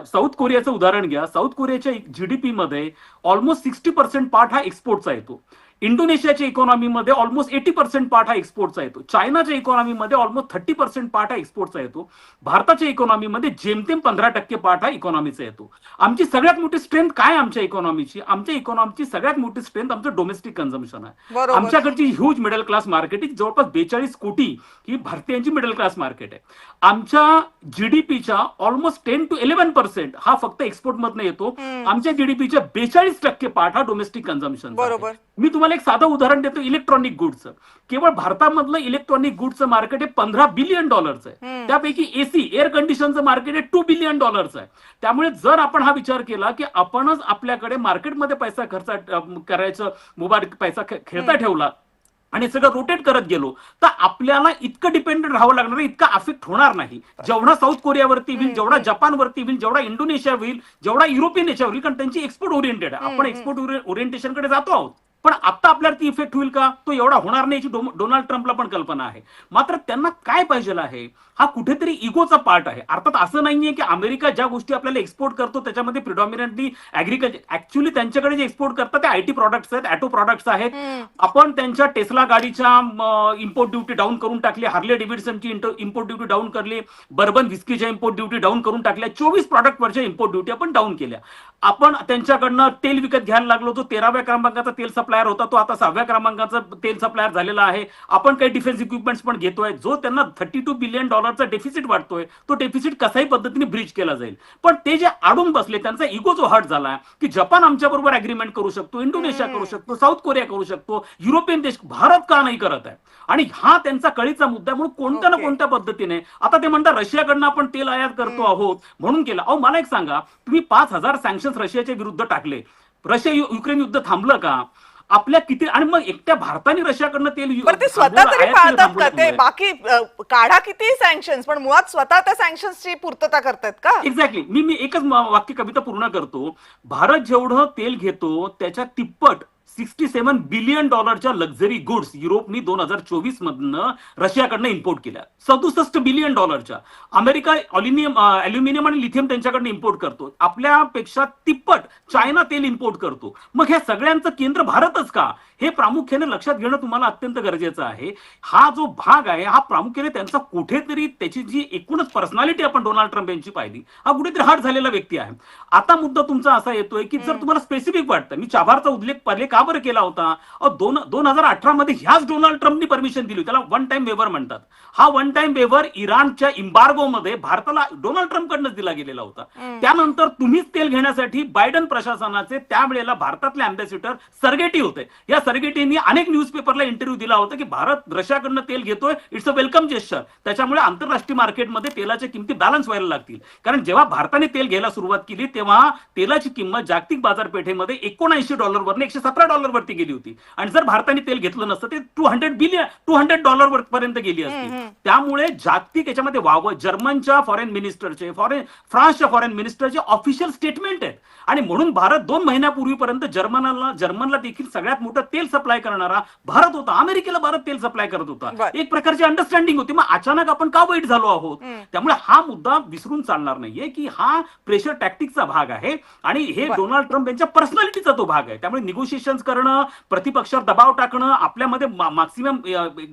साऊथ कोरियाचं उदाहरण घ्या. साऊथ कोरियाच्या GDP मध्ये ऑलमोस्ट 60% पार्ट हा एक्सपोर्टचा येतो. इंडोनेशियाच्या इकॉनॉमीमध्ये ऑलमोस्ट 80% पार्ट हा एक्सपोर्टचा येतो. चायनाच्या इकॉनॉमीमध्ये ऑलमोस्ट 30% पार्ट हा एक्सपोर्टचा येतो. भारताच्या इकॉनॉमीमध्ये जेमतेम 15% पार्ट हा इकॉनॉमीचा येतो. आमची सगळ्यात मोठी स्ट्रेंथ काय आमच्या इकॉनॉमीची? आमच्या इकॉनॉमीची सगळ्यात मोठी स्ट्रेंथ आमचं डोमेस्टिक कन्झम्पशन आहे. आमच्याकडची ह्यूज मिडल क्लास मार्केट आहे. जवळपास 42 कोटी ही भारतीयांची मिडल क्लास मार्केट आहे. आमच्या GDPच्या ऑलमोस्ट 10 to 11% हा फक्त एक्सपोर्ट मधनं येतो. आमच्या GDPच्या 42% पार्ट हा डोमेस्टिक कन्झम्पन. मी तुम्हाला तुम्हाला एक साधं उदाहरण देतो इलेक्ट्रॉनिक गुड्सचं. केवळ भारतामधलं इलेक्ट्रॉनिक गुड्सचं मार्केट हे $15 बिलियन आहे. त्यापैकी एसी एअर कंडिशनचं मार्केट हे $2 बिलियन आहे. त्यामुळे जर आपण हा विचार केला की आपणच आपल्याकडे मार्केटमध्ये पैसा खर्च करायचं, मोबाईल पैसा खेळता ठेवला आणि सगळं रोटेट करत गेलो तर आपल्याला इतकं डिपेंडेंट राहावं लागणार, इतका अफेक्ट होणार नाही. जेवढा साऊथ कोरियावरती होईल, जेवढा जपानवरती होईल, जेवढा इंडोनेशिया होईल, जेवढा युरोपियन याच्यावर होईल, कारण त्यांची एक्सपोर्ट ओरिएंटेड आहे. आपण एक्सपोर्ट ओरिएंटेशनकडे जातो आहोत. पण आता आपल्यावरती इफेक्ट होईल का, तो एवढा होणार नाही याची डोनाल्ड ट्रम्पला पण कल्पना आहे. मात्र त्यांना काय पाहिजे आहे, हा कुठेतरी इगोचा पार्ट आहे. अर्थात असं नाहीये की अमेरिका ज्या गोष्टी आपल्याला एक्सपोर्ट करतो त्याच्यामध्ये प्रिडॉमिनंटली ऍग्रिकल्चर, ऍक्च्युअली त्यांच्याकडे जे एक्सपोर्ट करतात ते आयटी प्रॉडक्ट्स आहेत, ऑटो प्रॉडक्ट्स आहेत. आपण त्यांच्या टेस्ला गाडीच्या इम्पोर्ट ड्युटी डाऊन करून टाकली, हार्ले डेव्हिडसनची इम्पोर्ट ड्युटी डाऊन करली, बर्बन विस्कीच्या इम्पोर्ट ड्युटी डाऊन करून टाकल्या, 24 प्रॉडक्टवरच्या इम्पोर्ट ड्युटी आपण डाऊन केल्या. आपण त्यांच्याकडनं तेल विकत घ्यायला लागलो, जो 13व्या क्रमांकाचा तेल सप्लायर होता तो आता 6व्या क्रमांकाचा तेल सप्लायर झालेला आहे. आपण काही डिफेन्स इक्विपमेंट्स पण घेतोय, जो त्यांना $32 बिलियन डेफिसिट वाटतोय, तो डेफिसिट कसाही पद्धतीने ब्रिज केला जाईल. पण ते जे आडून बसले, त्यांचा इगो जो हर्ट झाला की जपान आमच्या बरोबर अग्रीमेंट करू शकतो, इंडोनेशिया करू शकतो, साऊथ कोरिया करू शकतो, युरोपियन देश, भारत का नाही करत आहे. आणि हा त्यांचा कळीचा मुद्दा आहे. म्हणून कोणत्या ना कोणत्या पद्धतीने आता ते म्हणतात रशियाकडनं आपण तेल आयात करतो आहोत म्हणून केलं. अहो मला एक सांगा, तुम्ही 5,000 सँक्शन्स रशियाच्या विरुद्ध टाकले, रशिया युक्रेन युद्ध थांबलं का? आपल्या किती, आणि मग एकट्या भारताने रशियाकडनं तेल ते स्वतः तरी पाळतात का? ते बाकी काढा किती सँक्शन्स, पण मुळात स्वतः त्या सँक्शन्सची पूर्तता करतात का? एक्झॅक्टली. मी एकच वाक्य कविता पूर्ण करतो. भारत जेवढं तेल घेतो त्याच्या तिप्पट $67 बिलियन लक्झरी गुड्स युरोपनी 2024 मधनं रशियाकडनं इम्पोर्ट केल्या. $67 बिलियन. अमेरिका अल्युमिनियम आणि लिथियम त्यांच्याकडनं इम्पोर्ट करतो. आपल्यापेक्षा तिप्पट चायना तेल इम्पोर्ट करतो. मग ह्या सगळ्यांचं केंद्र भारतच का, हे प्रामुख्याने लक्षात घेणं तुम्हाला अत्यंत गरजेचं आहे. हा जो भाग आहे हा प्रामुख्याने त्यांचा कुठेतरी, त्याची जी एकूणच पर्सनॅलिटी आपण डोनाल्ड ट्रम्प यांची पाहिली, हा कुठेतरी हर्ट झालेला व्यक्ती आहे. आता मुद्दा तुमचा असा येतोय की जर तुम्हाला स्पेसिफिक वाटतं, मी चाभारचा उल्लेख पहिले का बरं केला होता, 2018 मध्ये ह्याच डोनाल्ड ट्रम्पनी परमिशन दिली, त्याला वन टाइम वेव्हर म्हणतात. हा वन टाइम वेव्हर इराणच्या इम्बार्गो मध्ये भारताला डोनाल्ड ट्रम्प कडनं दिला गेलेला होता. त्यानंतर तुम्हीच तेल घेण्यासाठी बायडन प्रशासनाचे त्यावेळेला भारतातले अँबॅसिडर सर्गेटी होते. या सर्गेटींनी अनेक न्यूजपेपरला इंटरव्ह्यू दिला होता की भारत रशियाकडनं तेल घेतोय, इट्स अ वेलकम जेस्चर. त्याच्यामुळे आंतरराष्ट्रीय मार्केटमध्ये तेलाच्या किमती बॅलन्स व्हायला लागतील. कारण जेव्हा भारताने तेल घ्यायला सुरुवात केली तेव्हा तेलाची किंमत जागतिक बाजारपेठेमध्ये $79 वरनं $117 वरती गेली होती. आणि जर भारताने तेल घेतलं नसतं ते $200 पर्यंत गेली असती. त्यामुळे जागतिक याच्यामध्ये वाव जर्मनच्या फॉरेन मिनिस्टरचे, फ्रान्सच्या फॉरेन मिनिस्टरचे ऑफिशियल स्टेटमेंट आहेत. आणि म्हणून भारत 2 महिन्यापूर्वीपर्यंत जर्मनला देखील सगळ्यात मोठं तेल सप्लाय करणारा भारत होता. अमेरिकेला भारत तेल सप्लाय करत होता. एक प्रकारची अंडरस्टँडिंग होती. मग अचानक आपण का वाईट झालो आहोत? त्यामुळे हा मुद्दा विसरून चालणार नाहीये की हा प्रेशर टॅक्टिकचा भाग आहे आणि हे डोनाल्ड ट्रम्प यांच्या पर्सनॅलिटीचा तो भाग आहे. त्यामुळे निगोशिएशन करणं, प्रतिपक्षावर दबाव टाकणं, आपल्यामध्ये मॅक्सिमम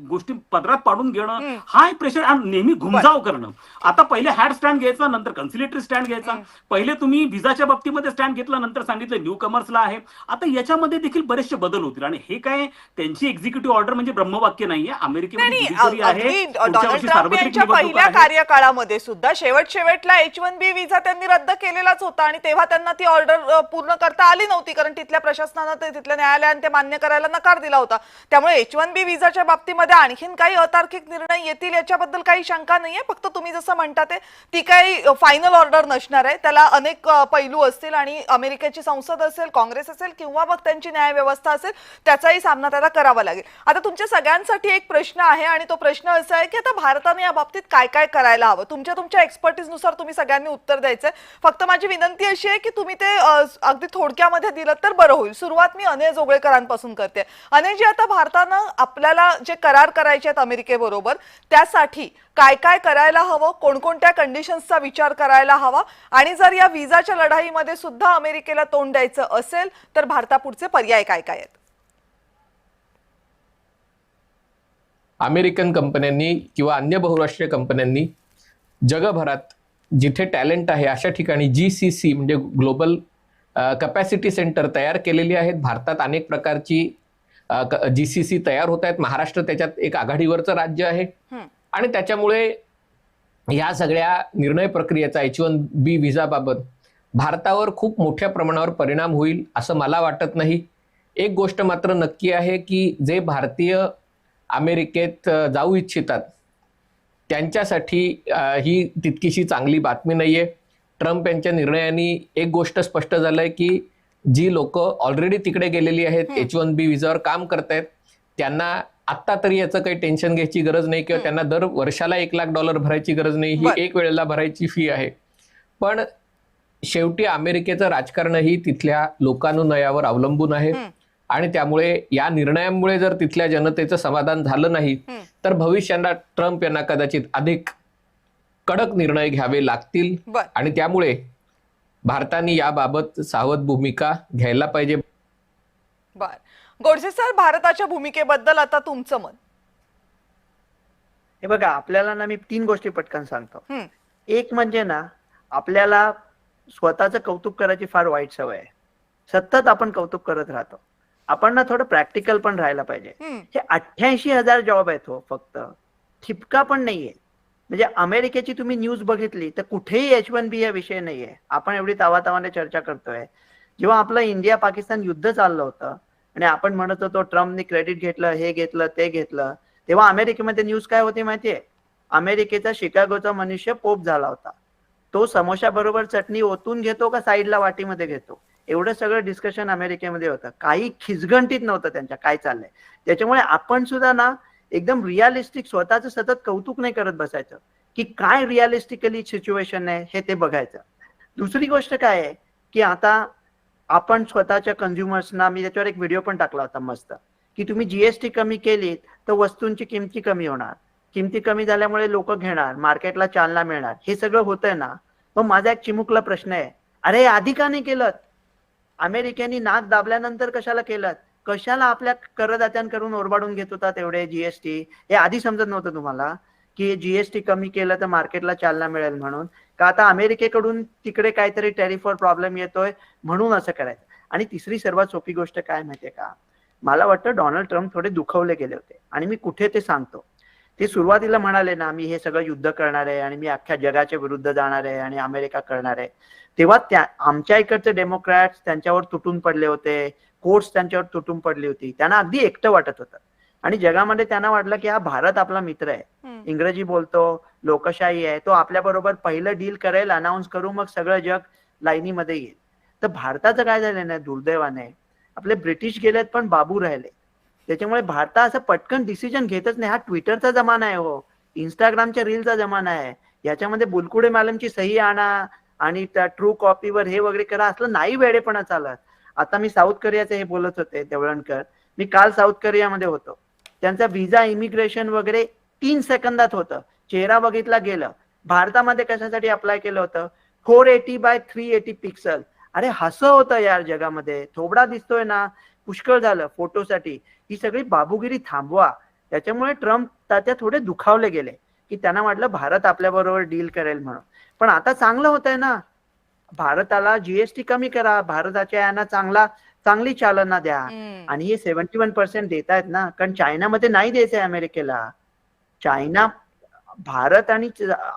गोष्टी पदरात पाडून घेणं, हा एक प्रेशर, नेहमी घुमजाव करणं. आता पहिले हॅड स्टँड घ्यायचा, नंतर कन्सिलेटरी स्टँड घ्यायचा. पहिले तुम्ही विजाच्या बाबतीमध्ये स्टँड घेतला, नंतर सांगितलं न्यू कमर्सला आहे. आता याच्यामध्ये देखील बरेचसे बदल होतील. आणि हे काय त्यांची एक्झिक्युटिव्ह ऑर्डर म्हणजे ब्रह्मवाक्य नाहीये. अमेरिकेमध्ये ज्युडिशरी आहे. डोनाल्ड ट्रम्प यांच्या पहिल्या कार्यकाळामध्ये सुद्धा शेवटला H-1B विजा त्यांनी रद्द केलेलाच होता आणि तेव्हा त्यांना ती ऑर्डर पूर्ण करता आली नव्हती, कारण तिथल्या प्रशासनानं तिथल्या न्यायालयाने ते मान्य करायला नकार दिला होता. त्यामुळे H-1B विजाच्या बाबतीमध्ये आणखीन काही अतार्किक निर्णय येतील याच्याबद्दल काही शंका नाहीये. फक्त तुम्ही जसं म्हणता ती काही फायनल ऑर्डर नसणार आहे. त्याला अनेक पैलू असतील आणि अमेरिकेची संसद असेल, काँग्रेस असेल किंवा मग त्यांची न्याय व्यवस्था असेल, त्याचाही सामना त्याला करावा लागेल. आता तुमच्या सगळ्यांसाठी एक प्रश्न आहे आणि तो प्रश्न असा आहे की आता भारताने या बाबतीत काय काय करायला हवं. तुमच्या एक्सपर्टीजनुसार तुम्ही सगळ्यांनी उत्तर द्यायचंय. फक्त माझी विनंती अशी आहे की तुम्ही ते अगदी थोडक्यामध्ये दिलं तर बरं होईल. सुरुवात मी अनय जोगळेकरांपासून करते. अनय जी, आता भारतानं आपल्याला जे करार करायचे आहेत अमेरिकेबरोबर, त्यासाठी काय काय करायला हवं, कोणकोणत्या कंडिशन्सचा विचार करायला हवा, आणि जर या विजाच्या लढाईमध्ये सुद्धा अमेरिकेला तोंड द्यायचं असेल तर भारतापुढचे पर्याय काय काय आहेत? अमेरिकन कंपन्यांनी किंवा अन्य बहुराष्ट्रीय कंपन्यांनी जगभरात जिथे टॅलेंट आहे अशा ठिकाणी GCC म्हणजे ग्लोबल कॅपॅसिटी सेंटर तयार केलेली आहेत. भारतात अनेक प्रकारची GCC तयार होत आहेत. महाराष्ट्र त्याच्यात एक आघाडीवरचं राज्य आहे आणि त्याच्यामुळे या सगळ्या निर्णय प्रक्रियेचा H-1B व्हिसाबाबत भारतावर खूप मोठ्या प्रमाणावर परिणाम होईल असं मला वाटत नाही. एक गोष्ट मात्र नक्की आहे की जे भारतीय अमेरिकेत जाऊ इच्छितात त्यांच्यासाठी ही तितकीशी चांगली बातमी नाहीये. ट्रम्प यांच्या निर्णयाने एक गोष्ट स्पष्ट झालंय की जी लोक ऑलरेडी तिकडे गेलेली आहेत, H1B व्हिसावर काम करतायत, त्यांना आत्ता तरी याचं काही टेन्शन घ्यायची गरज नाही किंवा त्यांना दर वर्षाला $1,00,000 भरायची गरज नाही. ही एक वेळेला भरायची फी आहे. पण शेवटी अमेरिकेचं राजकारणही तिथल्या लोकानुनयावर अवलंबून आहे आणि त्यामुळे या निर्णयामुळे जर तिथल्या जनतेचं समाधान झालं नाही तर भविष्यात ट्रम्प यांना कदाचित अधिक कडक निर्णय घ्यावे लागतील आणि त्यामुळे भारताने याबाबत सावध भूमिका घ्यायला पाहिजे. बर, गोडसे सर, भारताच्या भूमिकेबद्दल आता तुमचं मत. हे बघा, आपल्याला ना मी 3 गोष्टी पटकन सांगतो. हम्म. एक म्हणजे ना, आपल्याला स्वतःचं कौतुक करायची फार वाईट सवय आहे. सतत आपण कौतुक करत राहतो. आपण ना थोडं प्रॅक्टिकल पण राहायला पाहिजे. हे 88,000 जॉब आहेत हो, फक्त ठिपका पण नाहीये. म्हणजे अमेरिकेची तुम्ही न्यूज बघितली तर कुठेही H1B हा विषय नाहीये. आपण एवढी तावातावाने चर्चा करतोय. जेव्हा आपलं इंडिया पाकिस्तान युद्ध चाललं होतं आणि आपण म्हणत होतो ट्रम्पने क्रेडिट घेतलं, हे घेतलं, ते घेतलं, तेव्हा अमेरिकेमध्ये न्यूज काय होती माहितीये? अमेरिकेचा शिकागोचा मनुष्य पोप झाला होता. तो समोसा बरोबर चटणी ओतून घेतो का साईडला वाटीमध्ये घेतो, एवढं सगळं डिस्कशन अमेरिकेमध्ये होतं. काही खिजगंटीत नव्हतं त्यांच्या काय चाललंय. त्याच्यामुळे आपण सुद्धा ना एकदम रिअलिस्टिक स्वतःचं सतत कौतुक नाही करत बसायचं की काय रिअलिस्टिकली सिच्युएशन आहे हे ते बघायचं. दुसरी गोष्ट काय आहे की आता आपण स्वतःच्या कंझ्युमर्सना, मी त्याच्यावर एक व्हिडिओ पण टाकला होता मस्त, की तुम्ही जीएसटी कमी केलीत तर वस्तूंची किमती कमी होणार, किमती कमी झाल्यामुळे लोक घेणार, मार्केटला चालना मिळणार, हे सगळं होतंय ना. मग माझा एक चिमुकला प्रश्न आहे, अरे आधी का नाही केलं? अमेरिकेने नाक दाबल्यानंतर कशाला केलं? कशाला आपल्या करदात्यांकडून ओरबाडून घेत होता तेवढे जीएसटी? हे आधी समजत नव्हतं तुम्हाला की जीएसटी कमी केलं तर मार्केटला चालना मिळेल म्हणून? का आता अमेरिकेकडून तिकडे काहीतरी टॅरिफवर प्रॉब्लेम येतोय म्हणून असं करायचं? आणि तिसरी सर्वात सोपी गोष्ट काय माहितीये का, मला वाटतं डोनाल्ड ट्रम्प थोडे दुखावले गेले होते. आणि मी कुठे ते सांगतो. ते सुरुवातीला म्हणाले ना, मी हे सगळं युद्ध करणार आहे आणि मी अख्ख्या जगाच्या विरुद्ध जाणार आहे आणि अमेरिका करणार आहे, तेव्हा त्या आमच्या इकडचे डेमोक्रॅट्स त्यांच्यावर तुटून पडले होते, कोर्ट्स त्यांच्यावर तुटून पडली होती. त्यांना अगदी एकटं वाटत होतं आणि जगामध्ये त्यांना वाटलं की हा भारत आपला मित्र आहे, इंग्रजी बोलतो, लोकशाही आहे, तो आपल्या बरोबर पहिलं डील करेल, अनाऊन्स करू, मग सगळं जग लाईनीमध्ये येईल. तर भारताचं काय झालं ना, दुर्दैवाने आपले ब्रिटिश गेलेत पण बाबू राहिले. त्याच्यामुळे भारत असं पटकन डिसिजन घेतच नाही. हा ट्विटरचा जमाना आहे हो, इंस्टाग्रामच्या रीलचा जमाना आहे. याच्यामध्ये बुलकुडे मॅडमची सही आणा आणि त्या ट्रू कॉपीवर हे वगैरे करा, असलं नाही वेळेपणा चालत. आता मी साऊथ कोरियाचे हे बोलत होते देवळणकर, मी काल साऊथ कोरियामध्ये होतो. त्यांचा व्हिसा, इमिग्रेशन वगैरे 3 सेकंदात होतं. चेहरा बघितला गेलं. भारतामध्ये कशासाठी अप्लाय केलं होतं? 480 बाय 380 पिक्सल. अरे हसं होतं यार जगामध्ये. थोबडा दिसतोय ना, पुष्कळ झालं फोटोसाठी. ही सगळी बाबूगिरी थांबवा. त्याच्यामुळे ट्रम्प त्याच्या थोडे दुखावले गेले की त्यांना वाटलं भारत आपल्या बरोबर डील करेल म्हणून. पण आता चांगलं होतंय ना, भारताला जीएसटी कमी करा, भारताच्या यांना चांगली चालना द्या. आणि हे 71% देत आहेत ना, कारण चायनामध्ये नाही द्यायचंय अमेरिकेला. चायना, भारत आणि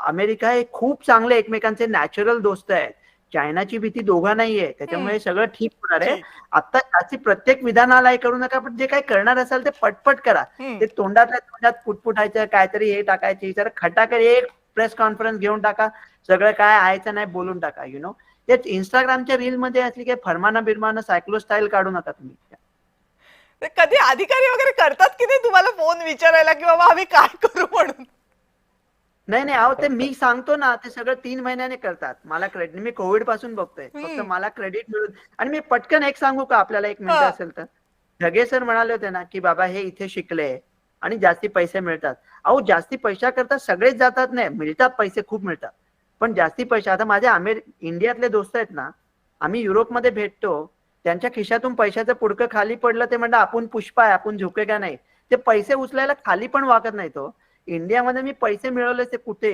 अमेरिका हे खूप चांगले एकमेकांचे नॅचरल दोस्त आहेत. चायनाची भीती दोघा नाहीये, त्याच्यामुळे सगळं ठीक होणार आहे. आता त्याची प्रत्येक विधानाला करू नका, पण जे काही करणार असाल ते पटपट करा. ते तोंडातल्या तोंडात पुटपुटायचं, काहीतरी हे टाकायची, जर खटाकर एक प्रेस कॉन्फरन्स घेऊन टाका, सगळं काय आहेचं नाही बोलून टाका. ते इंस्टाग्रामच्या रील मध्ये असली काही फरमाना बिरमाना सायक्लो स्टाईल काढू नका तुम्ही. कधी अधिकारी वगैरे करतात की नाही तुम्हाला फोन विचारायला की बाबा आम्ही काय करू म्हणून? नाही अहो, ते मी सांगतो ना, ते सगळं 3 महिन्याने करतात. मला क्रेडिट, मी कोविड पासून बघतोय, फक्त मला क्रेडिट मिळून. आणि मी पटकन एक सांगू का आपल्याला, 1 मिनिट असेल तर? ढगे सर म्हणाले होते ना की बाबा हे इथे शिकले आणि जास्ती पैसे मिळतात. अहो जास्ती पैसा करता सगळेच जातात, नाही मिळतात, पैसे खूप मिळतात, पण जास्ती पैसा. आता माझे इंडियातले दोस्त आहेत ना, आम्ही युरोपमध्ये भेटतो, त्यांच्या खिशातून पैशाचं पुडकं खाली पडलं ते म्हणतात आपण पुष्पा आहे, आपण झुकेगा नाही. ते पैसे उचलायला खाली पण वागत नाही. तो इंडियामध्ये मी पैसे मिळवले ते कुठे,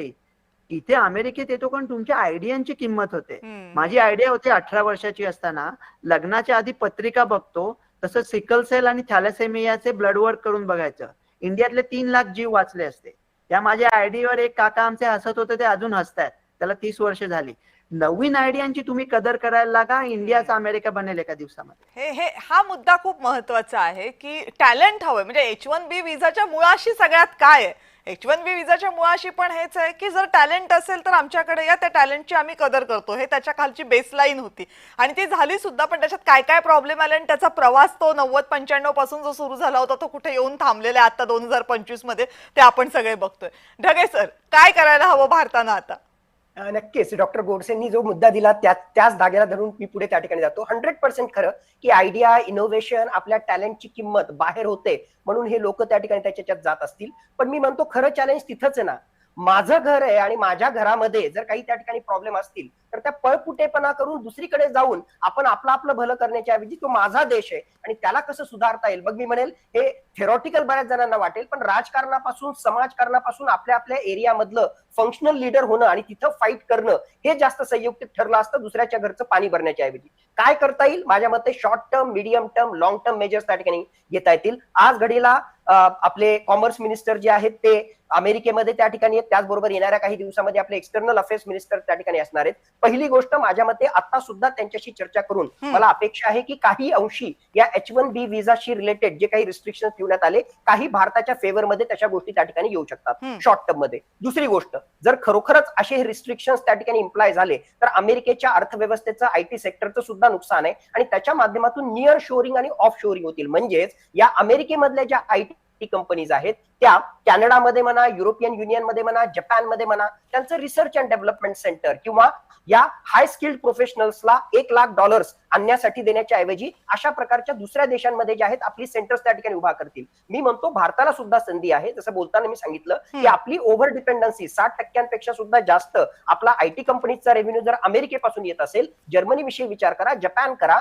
इथे अमेरिकेत येतो कारण तुमच्या आयडियांची किंमत होते. माझी आयडिया होती 18 वर्षाची असताना, लग्नाच्या आधी पत्रिका बघतो, तसं सिकल सेल आणि थॅलेसेमियाचे ब्लड वर्क करून बघायचं. इंडियातले 3 लाख जीव वाचले असते. त्या माझ्या आयडियावर एक काका आमचे हसत होते, ते अजून हसतायत, त्याला 30 वर्ष झाली. नवीन आयडियांची तुम्ही कदर करायला लागा. इंडियाचा अमेरिका बनेल एका दिवसामध्ये. हा मुद्दा खूप महत्वाचा आहे की टॅलेंट हवंय. म्हणजे H1B विजाच्या मुळाशी सगळ्यात काय आहे, H1B विजाच्या मुळाशी पण हेच आहे की जर टॅलेंट असेल तर आमच्याकडे या, त्या टॅलेंटची आम्ही कदर करतो. हे त्याच्या खालची बेसलाईन होती आणि ती झाली सुद्धा. पण त्याच्यात काय काय प्रॉब्लेम आले आणि त्याचा प्रवास तो 90-95 पासून जो सुरू झाला होता तो कुठे येऊन थांबलेला आहे आता 2025 मध्ये, ते आपण सगळे बघतोय. ढगे सर, काय करायला हवं भारतानं आता? नक्कीच डॉक्टर गोडसेंनी जो मुद्दा दिला त्याच धाग्याला धरून मी पुढे त्या ठिकाणी जातो. 100% खरं की आयडिया, इनोव्हेशन, आपल्या टॅलेंटची किंमत बाहेर होते म्हणून हे लोक त्या ठिकाणी त्याच्यात जात असतील. पण मी म्हणतो खरं चॅलेंज तिथंच आहे ना. माझं घर आहे आणि माझ्या घरामध्ये जर काही त्या ठिकाणी प्रॉब्लेम असतील तर त्या पळपुटेपणा करून दुसरीकडे जाऊन आपण आपलं भलं करण्याच्या ऐवजी तो माझा देश आहे आणि त्याला कसं सुधारता येईल. मग मी म्हणेल हे थेरॉटिकल बऱ्याच जणांना वाटेल, पण राजकारणापासून, समाजकारणापासून आपल्या एरियामधलं फंक्शनल लीडर होणं आणि तिथं फाईट करणं हे जास्त संयुक्त ठरलं असतं दुसऱ्याच्या घरचं पाणी भरण्याच्या ऐवजी. काय करता येईल? माझ्या मते short term, medium term, long term measures त्या ठिकाणी घेता येतील. आज घडीला आपले कॉमर्स मिनिस्टर जे आहेत ते अमेरिकेमध्ये त्या ठिकाणी आहेत. त्याचबरोबर येणाऱ्या काही दिवसामध्ये आपले एक्सटर्नल अफेअर्स मिनिस्टर त्या ठिकाणी असणार आहेत. पहिली गोष्ट माझ्या मते आता सुद्धा त्यांच्याशी चर्चा करून मला अपेक्षा आहे की काही अंशी या H1B विजाशी रिलेटेड जे काही रिस्ट्रिक्शन ठेवण्यात आले, काही भारताच्या फेवरमध्ये तशा गोष्टी त्या ठिकाणी येऊ शकतात शॉर्ट टर्म मध्ये. दुसरी गोष्ट, जर खरोखरच असे रिस्ट्रिक्शन त्या ठिकाणी इम्प्लाय झाले तर अमेरिकेच्या अर्थव्यवस्थेचं, IT सेक्टरचं सुद्धा नुकसान आहे आणि त्याच्या माध्यमातून नियर शोरिंग आणि ऑफ शोरिंग होतील. म्हणजेच या अमेरिकेमधल्या ज्या IT कंपनीज आहेत त्या कॅनडामध्ये म्हणा, युरोपियन युनियनमध्ये म्हणा, जपानमध्ये म्हणा, त्यांचं रिसर्च अँड डेव्हलपमेंट सेंटर किंवा या हाय स्किल्ड प्रोफेशनल्सला $1 लाख आणण्यासाठी देण्याच्या ऐवजी अशा प्रकारच्या दुसऱ्या देशांमध्ये जे आहेत आपली सेंटर्स त्या ठिकाणी उभा करतील. मी म्हणतो भारताला सुद्धा संधी आहे. जसं बोलताना मी सांगितलं की आपली ओव्हर डिपेंडन्सी 60% सुद्धा जास्त आपला IT कंपनीचा रेव्हेन्यू जर अमेरिकेपासून येत असेल, जर्मनी विषयी विचार करा, जपान करा,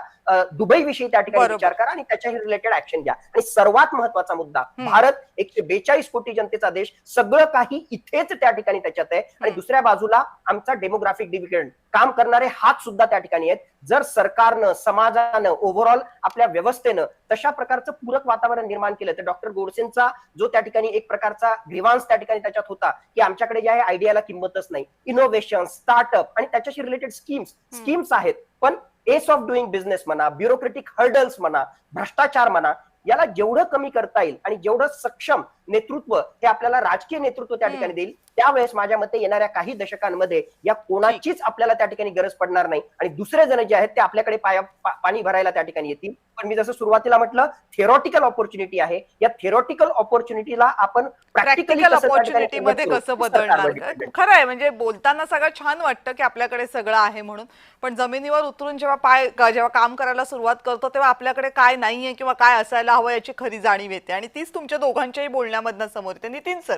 दुबई विषयी त्या ठिकाणी विचार करा आणि त्याच्या रिलेटेड ऍक्शन घ्या. आणि सर्वात महत्वाचा मुद्दा, भारत 142 कोटी जनतेचा देश, सगळं काही इथेच त्या ठिकाणी त्याच्यात आहे आणि दुसऱ्या बाजूला आमचा डेमोग्राफिक डिव्हिडंड, काम करणारे हात सुद्धा त्या ठिकाणी आहेत. जर सरकारनं, समाजानं, ओव्हरऑल आपल्या व्यवस्थेनं तशा प्रकारचं पूरक वातावरण निर्माण केलं तर डॉक्टर गोडसेंचा जो त्या ठिकाणी एक प्रकारचा ग्रीवान्स त्या ठिकाणी त्याच्यात होता की आमच्याकडे जे आहे आयडियाला किंमतच नाही, इनोव्हेशन, स्टार्टअप आणि त्याच्याशी रिलेटेड स्कीम्स आहेत, पण एस ऑफ डुईंग बिझनेस म्हणा, ब्युरोक्रेटिक हर्डल्स म्हणा, भ्रष्टाचार म्हणा, याला जेवढं कमी करता येईल आणि जेवढं सक्षम नेतृत्व हे आपल्याला राजकीय नेतृत्व त्या ठिकाणी देईल, त्यावेळेस माझ्या मते येणाऱ्या काही दशकांमध्ये या कोणाचीच आपल्याला त्या ठिकाणी गरज पडणार नाही आणि दुसरे जण जे आहेत ते आपल्याकडे पाणी भरायला त्या ठिकाणी येतील. पण मी जसं सुरुवातीला म्हटलं, थेरॉटिकल ऑपॉर्च्युनिटी आहे. या थेरॉटिकल ऑपॉर्च्युनिटीला आपण प्रॅक्टिकल ऑपॉर्च्युनिटी मध्ये कसं बदलणार? खरं आहे, म्हणजे बोलताना सगळं छान वाटतं की आपल्याकडे सगळं आहे म्हणून, पण जमिनीवर उतरून जेव्हा काम करायला सुरुवात करतो तेव्हा आपल्याकडे काय नाहीये किंवा काय असायला हवं याची खरी जाणीव येते आणि तीच तुमच्या दोघांच्याही बोलण्यामधनं समोर येते. नितीन सर.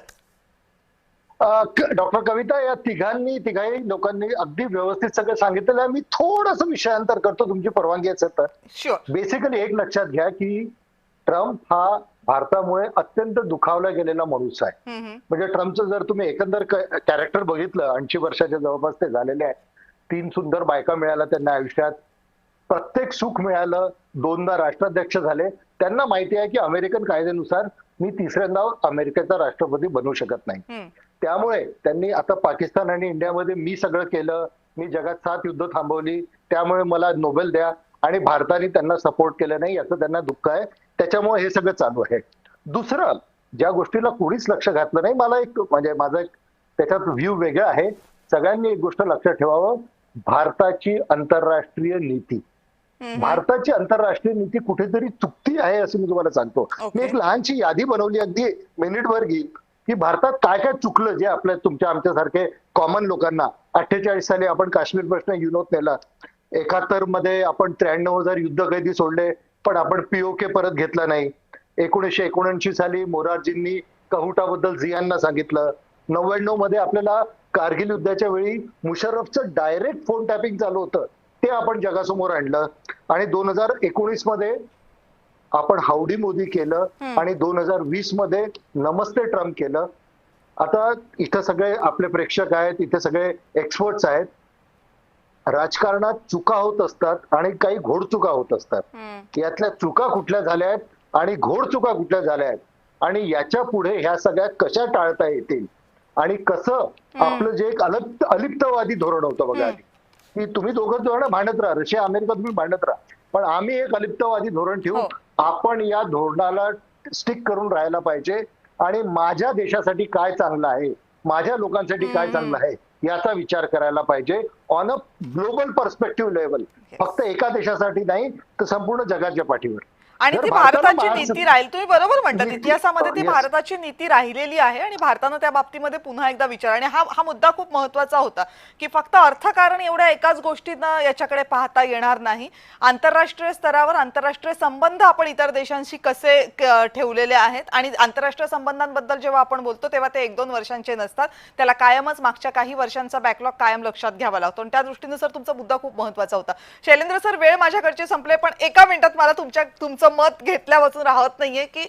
डॉक्टर कविता, या तिघाही लोकांनी अगदी व्यवस्थित सगळं सांगितलेलं आहे. मी थोडंसं विषयांतर करतो तुमची परवानगी असेल तर. शुअर. बेसिकली एक लक्षात घ्या की ट्रम्प हा भारतामुळे अत्यंत दुखावला गेलेला माणूस आहे. म्हणजे ट्रम्पचं जर तुम्ही एकंदर कॅरेक्टर बघितलं, 80 वर्षाच्या जवळपास ते झालेले आहेत. 3 सुंदर बायका मिळाल्या त्यांना आयुष्यात, प्रत्येक सुख मिळालं, 2दा राष्ट्राध्यक्ष झाले. त्यांना माहिती आहे की अमेरिकन कायद्यानुसार मी तिसऱ्यांदा अमेरिकेचा राष्ट्रपती बनू शकत नाही. त्यामुळे त्यांनी आता पाकिस्तान आणि इंडियामध्ये मी सगळं केलं, मी जगात 7 युद्ध थांबवली, त्यामुळे मला नोबेल द्या, आणि भारताने त्यांना सपोर्ट केलं नाही याचं त्यांना दुःख आहे. त्याच्यामुळे हे सगळं चालू आहे. दुसरं, ज्या गोष्टीला कोणीच लक्ष घातलं नाही, मला एक म्हणजे माझा एक त्याच्यात व्ह्यू वेगळा आहे. सगळ्यांनी एक गोष्ट लक्षात ठेवावं, भारताची आंतरराष्ट्रीय नीती, भारताची आंतरराष्ट्रीय नीती कुठेतरी चुकती आहे असं मी तुम्हाला सांगतो. मी एक लहानशी यादी बनवली, अगदी मिनिटभर घेईल, की भारतात काय काय चुकलं जे आमच्यासारखे कॉमन लोकांना. 48 साली आपण काश्मीर प्रश्न युनोत नेला, 71 मध्ये आपण 93,000 युद्ध कैदी सोडले पण आपण POK परत घेतला नाही. 1979 साली मोरारजींनी कहूटाबद्दल जियांना सांगितलं. 99 मध्ये आपल्याला कारगिल युद्धाच्या वेळी मुशर्रफचं डायरेक्ट फोन टॅपिंग चालू होतं, ते आपण जगासमोर आणलं. आणि 2019 मध्ये आपण हाऊडी मोदी केलं आणि 2020 मध्ये नमस्ते ट्रम्प केलं. आता इथं सगळे आपले प्रेक्षक आहेत, इथे सगळे एक्सपर्ट्स आहेत. राजकारणात चुका होत असतात आणि काही घोड चुका होत असतात. यातल्या चुका कुठल्या झाल्या आहेत आणि घोड चुका कुठल्या झाल्या आहेत आणि याच्या पुढे ह्या सगळ्या कशा टाळता येतील आणि कसं आपलं जे एक अलिप्तवादी धोरण होतं बघा, की तुम्ही दोघं जण भांडत राहा, रशिया अमेरिका तुम्ही भांडत राहा, पण आम्ही एक अलिप्तवादी धोरण ठेवू. हो. आपण या धोरणाला स्टिक करून राहायला पाहिजे आणि माझ्या देशासाठी काय चांगलं आहे, माझ्या लोकांसाठी काय चांगलं आहे याचा विचार करायला पाहिजे on a global perspective level. फक्त एका देशासाठी नाही तर संपूर्ण जगाच्या पाठीवर. आणि जर ती भारताला भारताची महाराष्ट्र- नीती राहील. तुम्ही बरोबर म्हणतात, नीती- इतिहासामध्ये ती Yes. भारताची नीती राहिलेली आहे आणि भारतानं त्या बाबतीमध्ये पुन्हा एकदा विचार. आणि हा मुद्दा खूप महत्वाचा होता की फक्त अर्थकारण एवढ्या एकाच गोष्टीनं याच्याकडे पाहता येणार नाही. आंतरराष्ट्रीय स्तरावर आंतरराष्ट्रीय संबंध आपण इतर देशांशी कसे ठेवलेले आहेत आणि आंतरराष्ट्रीय संबंधांबद्दल जेव्हा आपण बोलतो तेव्हा ते 1-2 वर्षांचे नसतात. त्याला कायमच मागच्या काही वर्षांचा बॅकलॉग कायम लक्षात घ्यावा लागतो. आणि त्या दृष्टीने सर तुमचा मुद्दा खूप महत्वाचा होता. शैलेंद्र सर, वेळ माझ्याकडचे संपले, पण एका मिनिटात मला तुमचं मत घेतल्यापासून राहत नाहीये की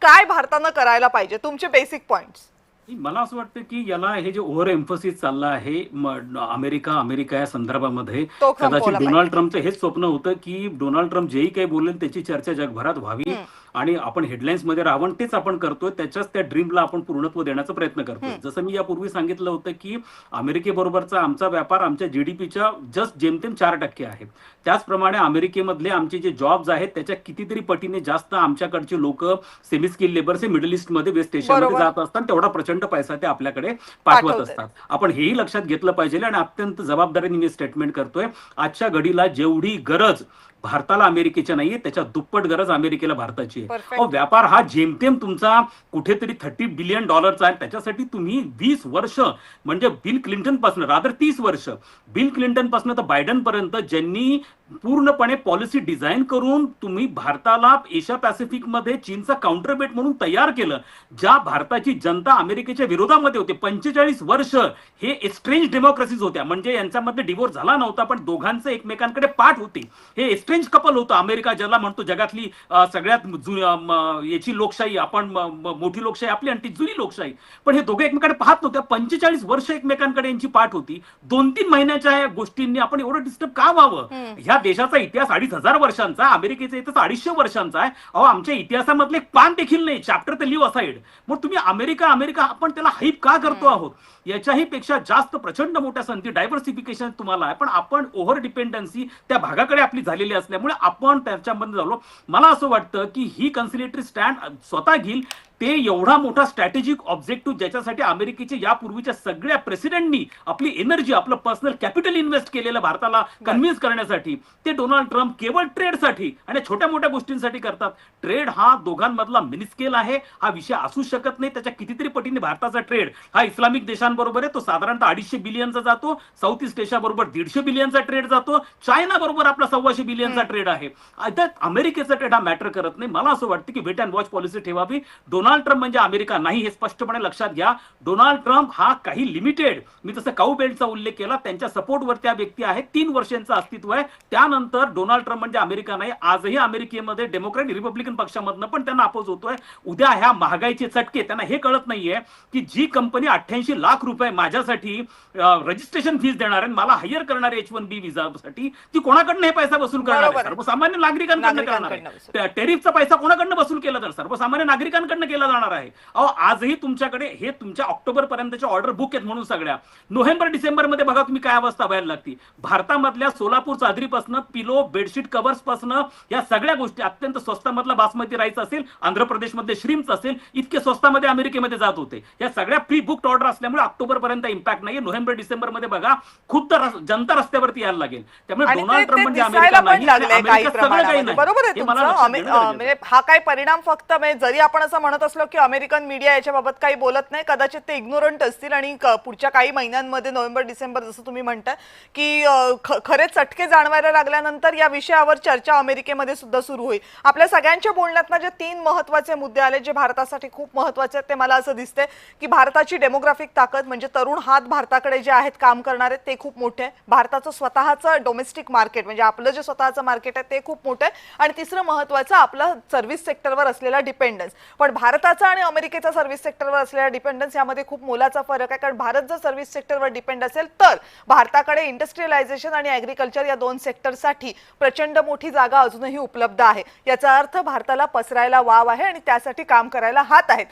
काय भारतानं करायला पाहिजे, तुमचे बेसिक पॉइंट्स. मला असं वाटतं की याला हे जे ओव्हर एम्फोसिस चाललं आहे अमेरिका या संदर्भामध्ये, तो कदाचित संपवला डोनाल्ड ट्रम्पचं हेच स्वप्न होतं की डोनाल्ड ट्रम्प जेही काही बोलेल त्याची चर्चा जगभरात व्हावी आणि आपण हेडलाईन्स मध्ये राहावं. तेच आपण करतोय, त्याच्याच त्या ड्रीमला आपण पूर्णत्व देण्याचा प्रयत्न करतोय. जसं मी यापूर्वी सांगितलं होतं की अमेरिकेबरोबरचा आमचा व्यापार आमच्या जीडीपीच्या जस्ट जेमतेम 4% आहे. त्याचप्रमाणे अमेरिकेमधले आमचे जे जॉब्स आहेत त्याच्या कितीतरी पटीने जास्त आमच्याकडचे लोक सेमी स्किल लेबर्स हे मिडल ईस्ट मध्ये, वेस्ट एशियामध्ये बरोबर. जात असतात. तेवढा प्रचंड पैसा ते आपल्याकडे पाठवत पाठवतात. असतात. आपण हेही लक्षात घेतलं पाहिजे आणि अत्यंत जबाबदारीने मी स्टेटमेंट करतोय. आजच्या घडीला जेवढी गरज भारताला अमेरिकेच्या नाहीये त्याच्या दुप्पट गरज अमेरिकेला भारताची आहे. Perfect. अहो, व्यापार हा जेमतेम तुमचा कुठेतरी $30 बिलियन आहे. त्याच्यासाठी तुम्ही 20 वर्ष म्हणजे बिल क्लिंटन पासून, रादर 30 वर्ष, बिल क्लिंटन पासून तर बायडन पर्यंत ज्यांनी पूर्णपणे पॉलिसी डिझाईन करून तुम्ही भारताला एशिया पॅसिफिक मध्ये चीनचा काउंटरबेट म्हणून तयार केलं. ज्या भारताची जनता अमेरिकेच्या विरोधामध्ये होते 45 वर्ष, हे एक्सट्रेंज डेमोक्रेसीज होत्या. म्हणजे यांच्यामध्ये डिवोर्स झाला नव्हता पण दोघांचे एकमेकांकडे पाठ होते. हे एक्सट्रेंज कपल होतं. अमेरिका ज्याला म्हणतो जगातली सगळ्यात याची लोकशाही, आपण मोठी लोकशाही आपली आणि ती जुनी लोकशाही, पण हे दोघे एकमेकांकडे पाहत नव्हते. 45 वर्ष एकमेकांकडे यांची पाठ होती. 2-3 महिन्याच्या या गोष्टींनी आपण एवढं डिस्टर्ब का व्हावं? ह्या देशाचा इतिहास 2500 वर्षांचा, अमेरिकेचा इतिहास 250 वर्षांचा आहे. अहो, आमच्या इतिहासामधले एक पान देखील नाही, चॅप्टर तर लिव्ह असाइड. मग तुम्ही अमेरिका आपण त्याला हाईप का करतो आहोत? याच्याही पेक्षा जास्त प्रचंड मोठ्या संधी डायव्हर्सिफिकेशन तुम्हाला आहे, पण आपण ओव्हर डिपेंडन्सी त्या भागाकडे आपली झालेली असल्यामुळे आपण त्याच्यामध्ये झालो. मला असं वाटतं की ही कन्सिलेटरी स्टँड स्वतः घेईल ते एवढा मोठा स्ट्रॅटेजिक ऑब्जेक्टिव्ह ज्याच्यासाठी अमेरिकेचे यापूर्वीच्या सगळ्या प्रेसिडेंटनी आपली एनर्जी, आपलं पर्सनल कॅपिटल इन्व्हेस्ट केलेलं भारताला कन्व्हिन्स करण्यासाठी, ते डोनाल्ड ट्रम्प केवळ ट्रेडसाठी आणि छोट्या मोठ्या गोष्टींसाठी करतात. ट्रेड हा दोघांमधला मिनिस्केल आहे, हा विषय असू शकत नाही. त्याच्या कितीतरी पटीने भारताचा ट्रेड हा इस्लामिक देशांबरोबर आहे, तो साधारणतः 250 बिलियनचा जातो. साऊथ ईस्ट एशिया बरोबर 150 बिलियनचा ट्रेड जातो. चायना बरोबर आपला 225 बिलियनचा ट्रेड आहे. अमेरिकेचा ट्रेड हा मॅटर करत नाही. मला असं वाटतं की वेट अँड वॉच पॉलिसी ठेवावी. डोनाल्ड ट्रम्प म्हणजे अमेरिका नाही हे स्पष्टपणे लक्षात घ्या. डोनाल्ड ट्रम्प हा काही लिमिटेड, मी तसं काऊ बेल्टचा उल्लेख केला, त्यांच्या सपोर्टवर त्या व्यक्ती आहेत. 3 वर्षांचं अस्तित्व आहे. त्यानंतर डोनाल्ड ट्रम्प म्हणजे अमेरिका नाही. आजही अमेरिकेमध्ये डेमोक्रॅट रिपब्लिकन पक्षामधनं पण त्यांना अपोज होतोय. उद्या ह्या महागाईचे चटके त्यांना हे कळत नाहीये की जी कंपनी 88 लाख रुपये माझ्यासाठी रजिस्ट्रेशन फीस देणार आहे, मला हायर करणार आहे H1B विजासाठी, ती कोणाकडनं हे पैसा वसूल करणार आहे? सर्वसामान्य नागरिकांकडनं करणार आहे. टेरिफचा पैसा कोणाकडनं वसूल केला तर सर्वसामान्य नागरिकांकडनं केला जाणार आहे. अहो, आजही तुमच्याकडे हे तुमच्या ऑक्टोबर पर्यंतच्या ऑर्डर बुक आहेत म्हणून सगळ्या नोव्हेंबर डिसेंबर मध्ये बघा तुम्ही काय अवस्था व्हायला लागती. भारतामधल्या सोलापूर चादरीपासून, पिलो, बेडशीट कव्हर्स पासून या सगळ्या गोष्टी, अत्यंत स्वस्तामधला बासमती राईस असेल, आंध्र प्रदेशमध्ये श्रीम्स असेल, इतके स्वस्तामध्ये अमेरिकेमध्ये जात होते. या सगळ्या प्री बुक्ड ऑर्डर असल्यामुळे ऑक्टोबर पर्यंत इम्पॅक्ट नाही. नोव्हेंबर डिसेंबर मध्ये बघा खुद्द जनता रस्त्यावरती यायला लागेल. त्यामुळे डोनाल्ड ट्रम्प म्हणजे अमेरिका नाही, सगळं काही नाही. बरोबर आहे तुमचं. हा काय परिणाम फक्त जरी आपण असं म्हणत असलो की अमेरिकन मीडिया याच्याबाबत काही बोलत नाही, कदाचित ते इग्नोरंट असतील आणि पुढच्या काही महिन्यांमध्ये नोव्हेंबर डिसेंबर जसं तुम्ही म्हणताय की खरे चटके जाणवायला लागल्यानंतर या विषयावर चर्चा अमेरिकेमध्ये सुद्धा सुरू होईल. आपल्या सगळ्यांच्या बोलण्यातनं जे 3 महत्त्वाचे मुद्दे आले जे भारतासाठी खूप महत्त्वाचे आहेत, ते मला असं दिसतंय की भारताची डेमोग्राफिक ताकद म्हणजे तरुण हात भारताकडे जे आहेत काम करणारे ते खूप मोठे आहे. भारताचं स्वतःचं डोमेस्टिक मार्केट म्हणजे आपलं जे स्वतःचं मार्केट आहे ते खूप मोठं आहे. आणि तिसरं महत्त्वाचं आपलं सर्व्हिस सेक्टरवर असलेला डिपेंडन्स. पण भारताचा आणि अमेरिकेचा सर्व्हिस सेक्टरवर असलेला डिपेंडन्स यामध्ये खूप मोलाचा फरक आहे. कारण भारत जर सर्व्हिस सेक्टरवर डिपेंड असेल तर भारताकडे इंडस्ट्रियलायझेशन आणि ॲग्रिकल्चर या 2 सेक्टरसाठी प्रचंड मोठी जागा अजूनही उपलब्ध आहे. याचा अर्थ भारताला पसरायला वाव आहे आणि त्यासाठी काम करायला हात आहेत.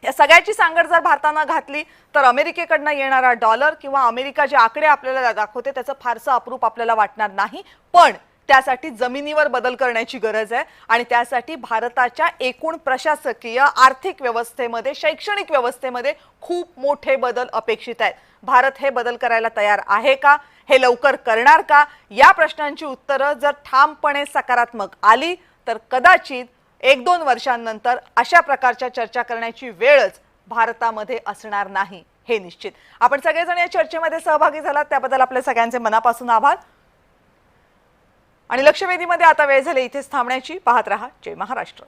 या सगळ्याची सांगड जर भारतानं घातली तर अमेरिकेकडनं येणारा डॉलर किंवा अमेरिका जे आकडे आपल्याला दाखवते त्याचं फारसं अप्रूप आपल्याला वाटणार नाही, पण त्यासाठी जमिनीवर बदल करण्याची गरज आहे आणि त्यासाठी भारताच्या एकूण प्रशासकीय, आर्थिक व्यवस्थेमध्ये, शैक्षणिक व्यवस्थेमध्ये खूप मोठे बदल अपेक्षित आहेत. भारत हे बदल करायला तयार आहे का? हे लवकर करणार का? या प्रश्नांची उत्तरं जर ठामपणे सकारात्मक आली तर कदाचित 1-2 वर्षांनंतर अशा प्रकारच्या चर्चा करण्याची वेळच भारतामध्ये असणार नाही, हे निश्चित. आपण सगळेजण या चर्चेमध्ये सहभागी झालात त्याबद्दल आपल्या सगळ्यांचे मनापासून आभार. आणि लक्षवेधीमध्ये आता वेळ झाली इथेच थांबण्याची. पाहत रहा जय महाराष्ट्र.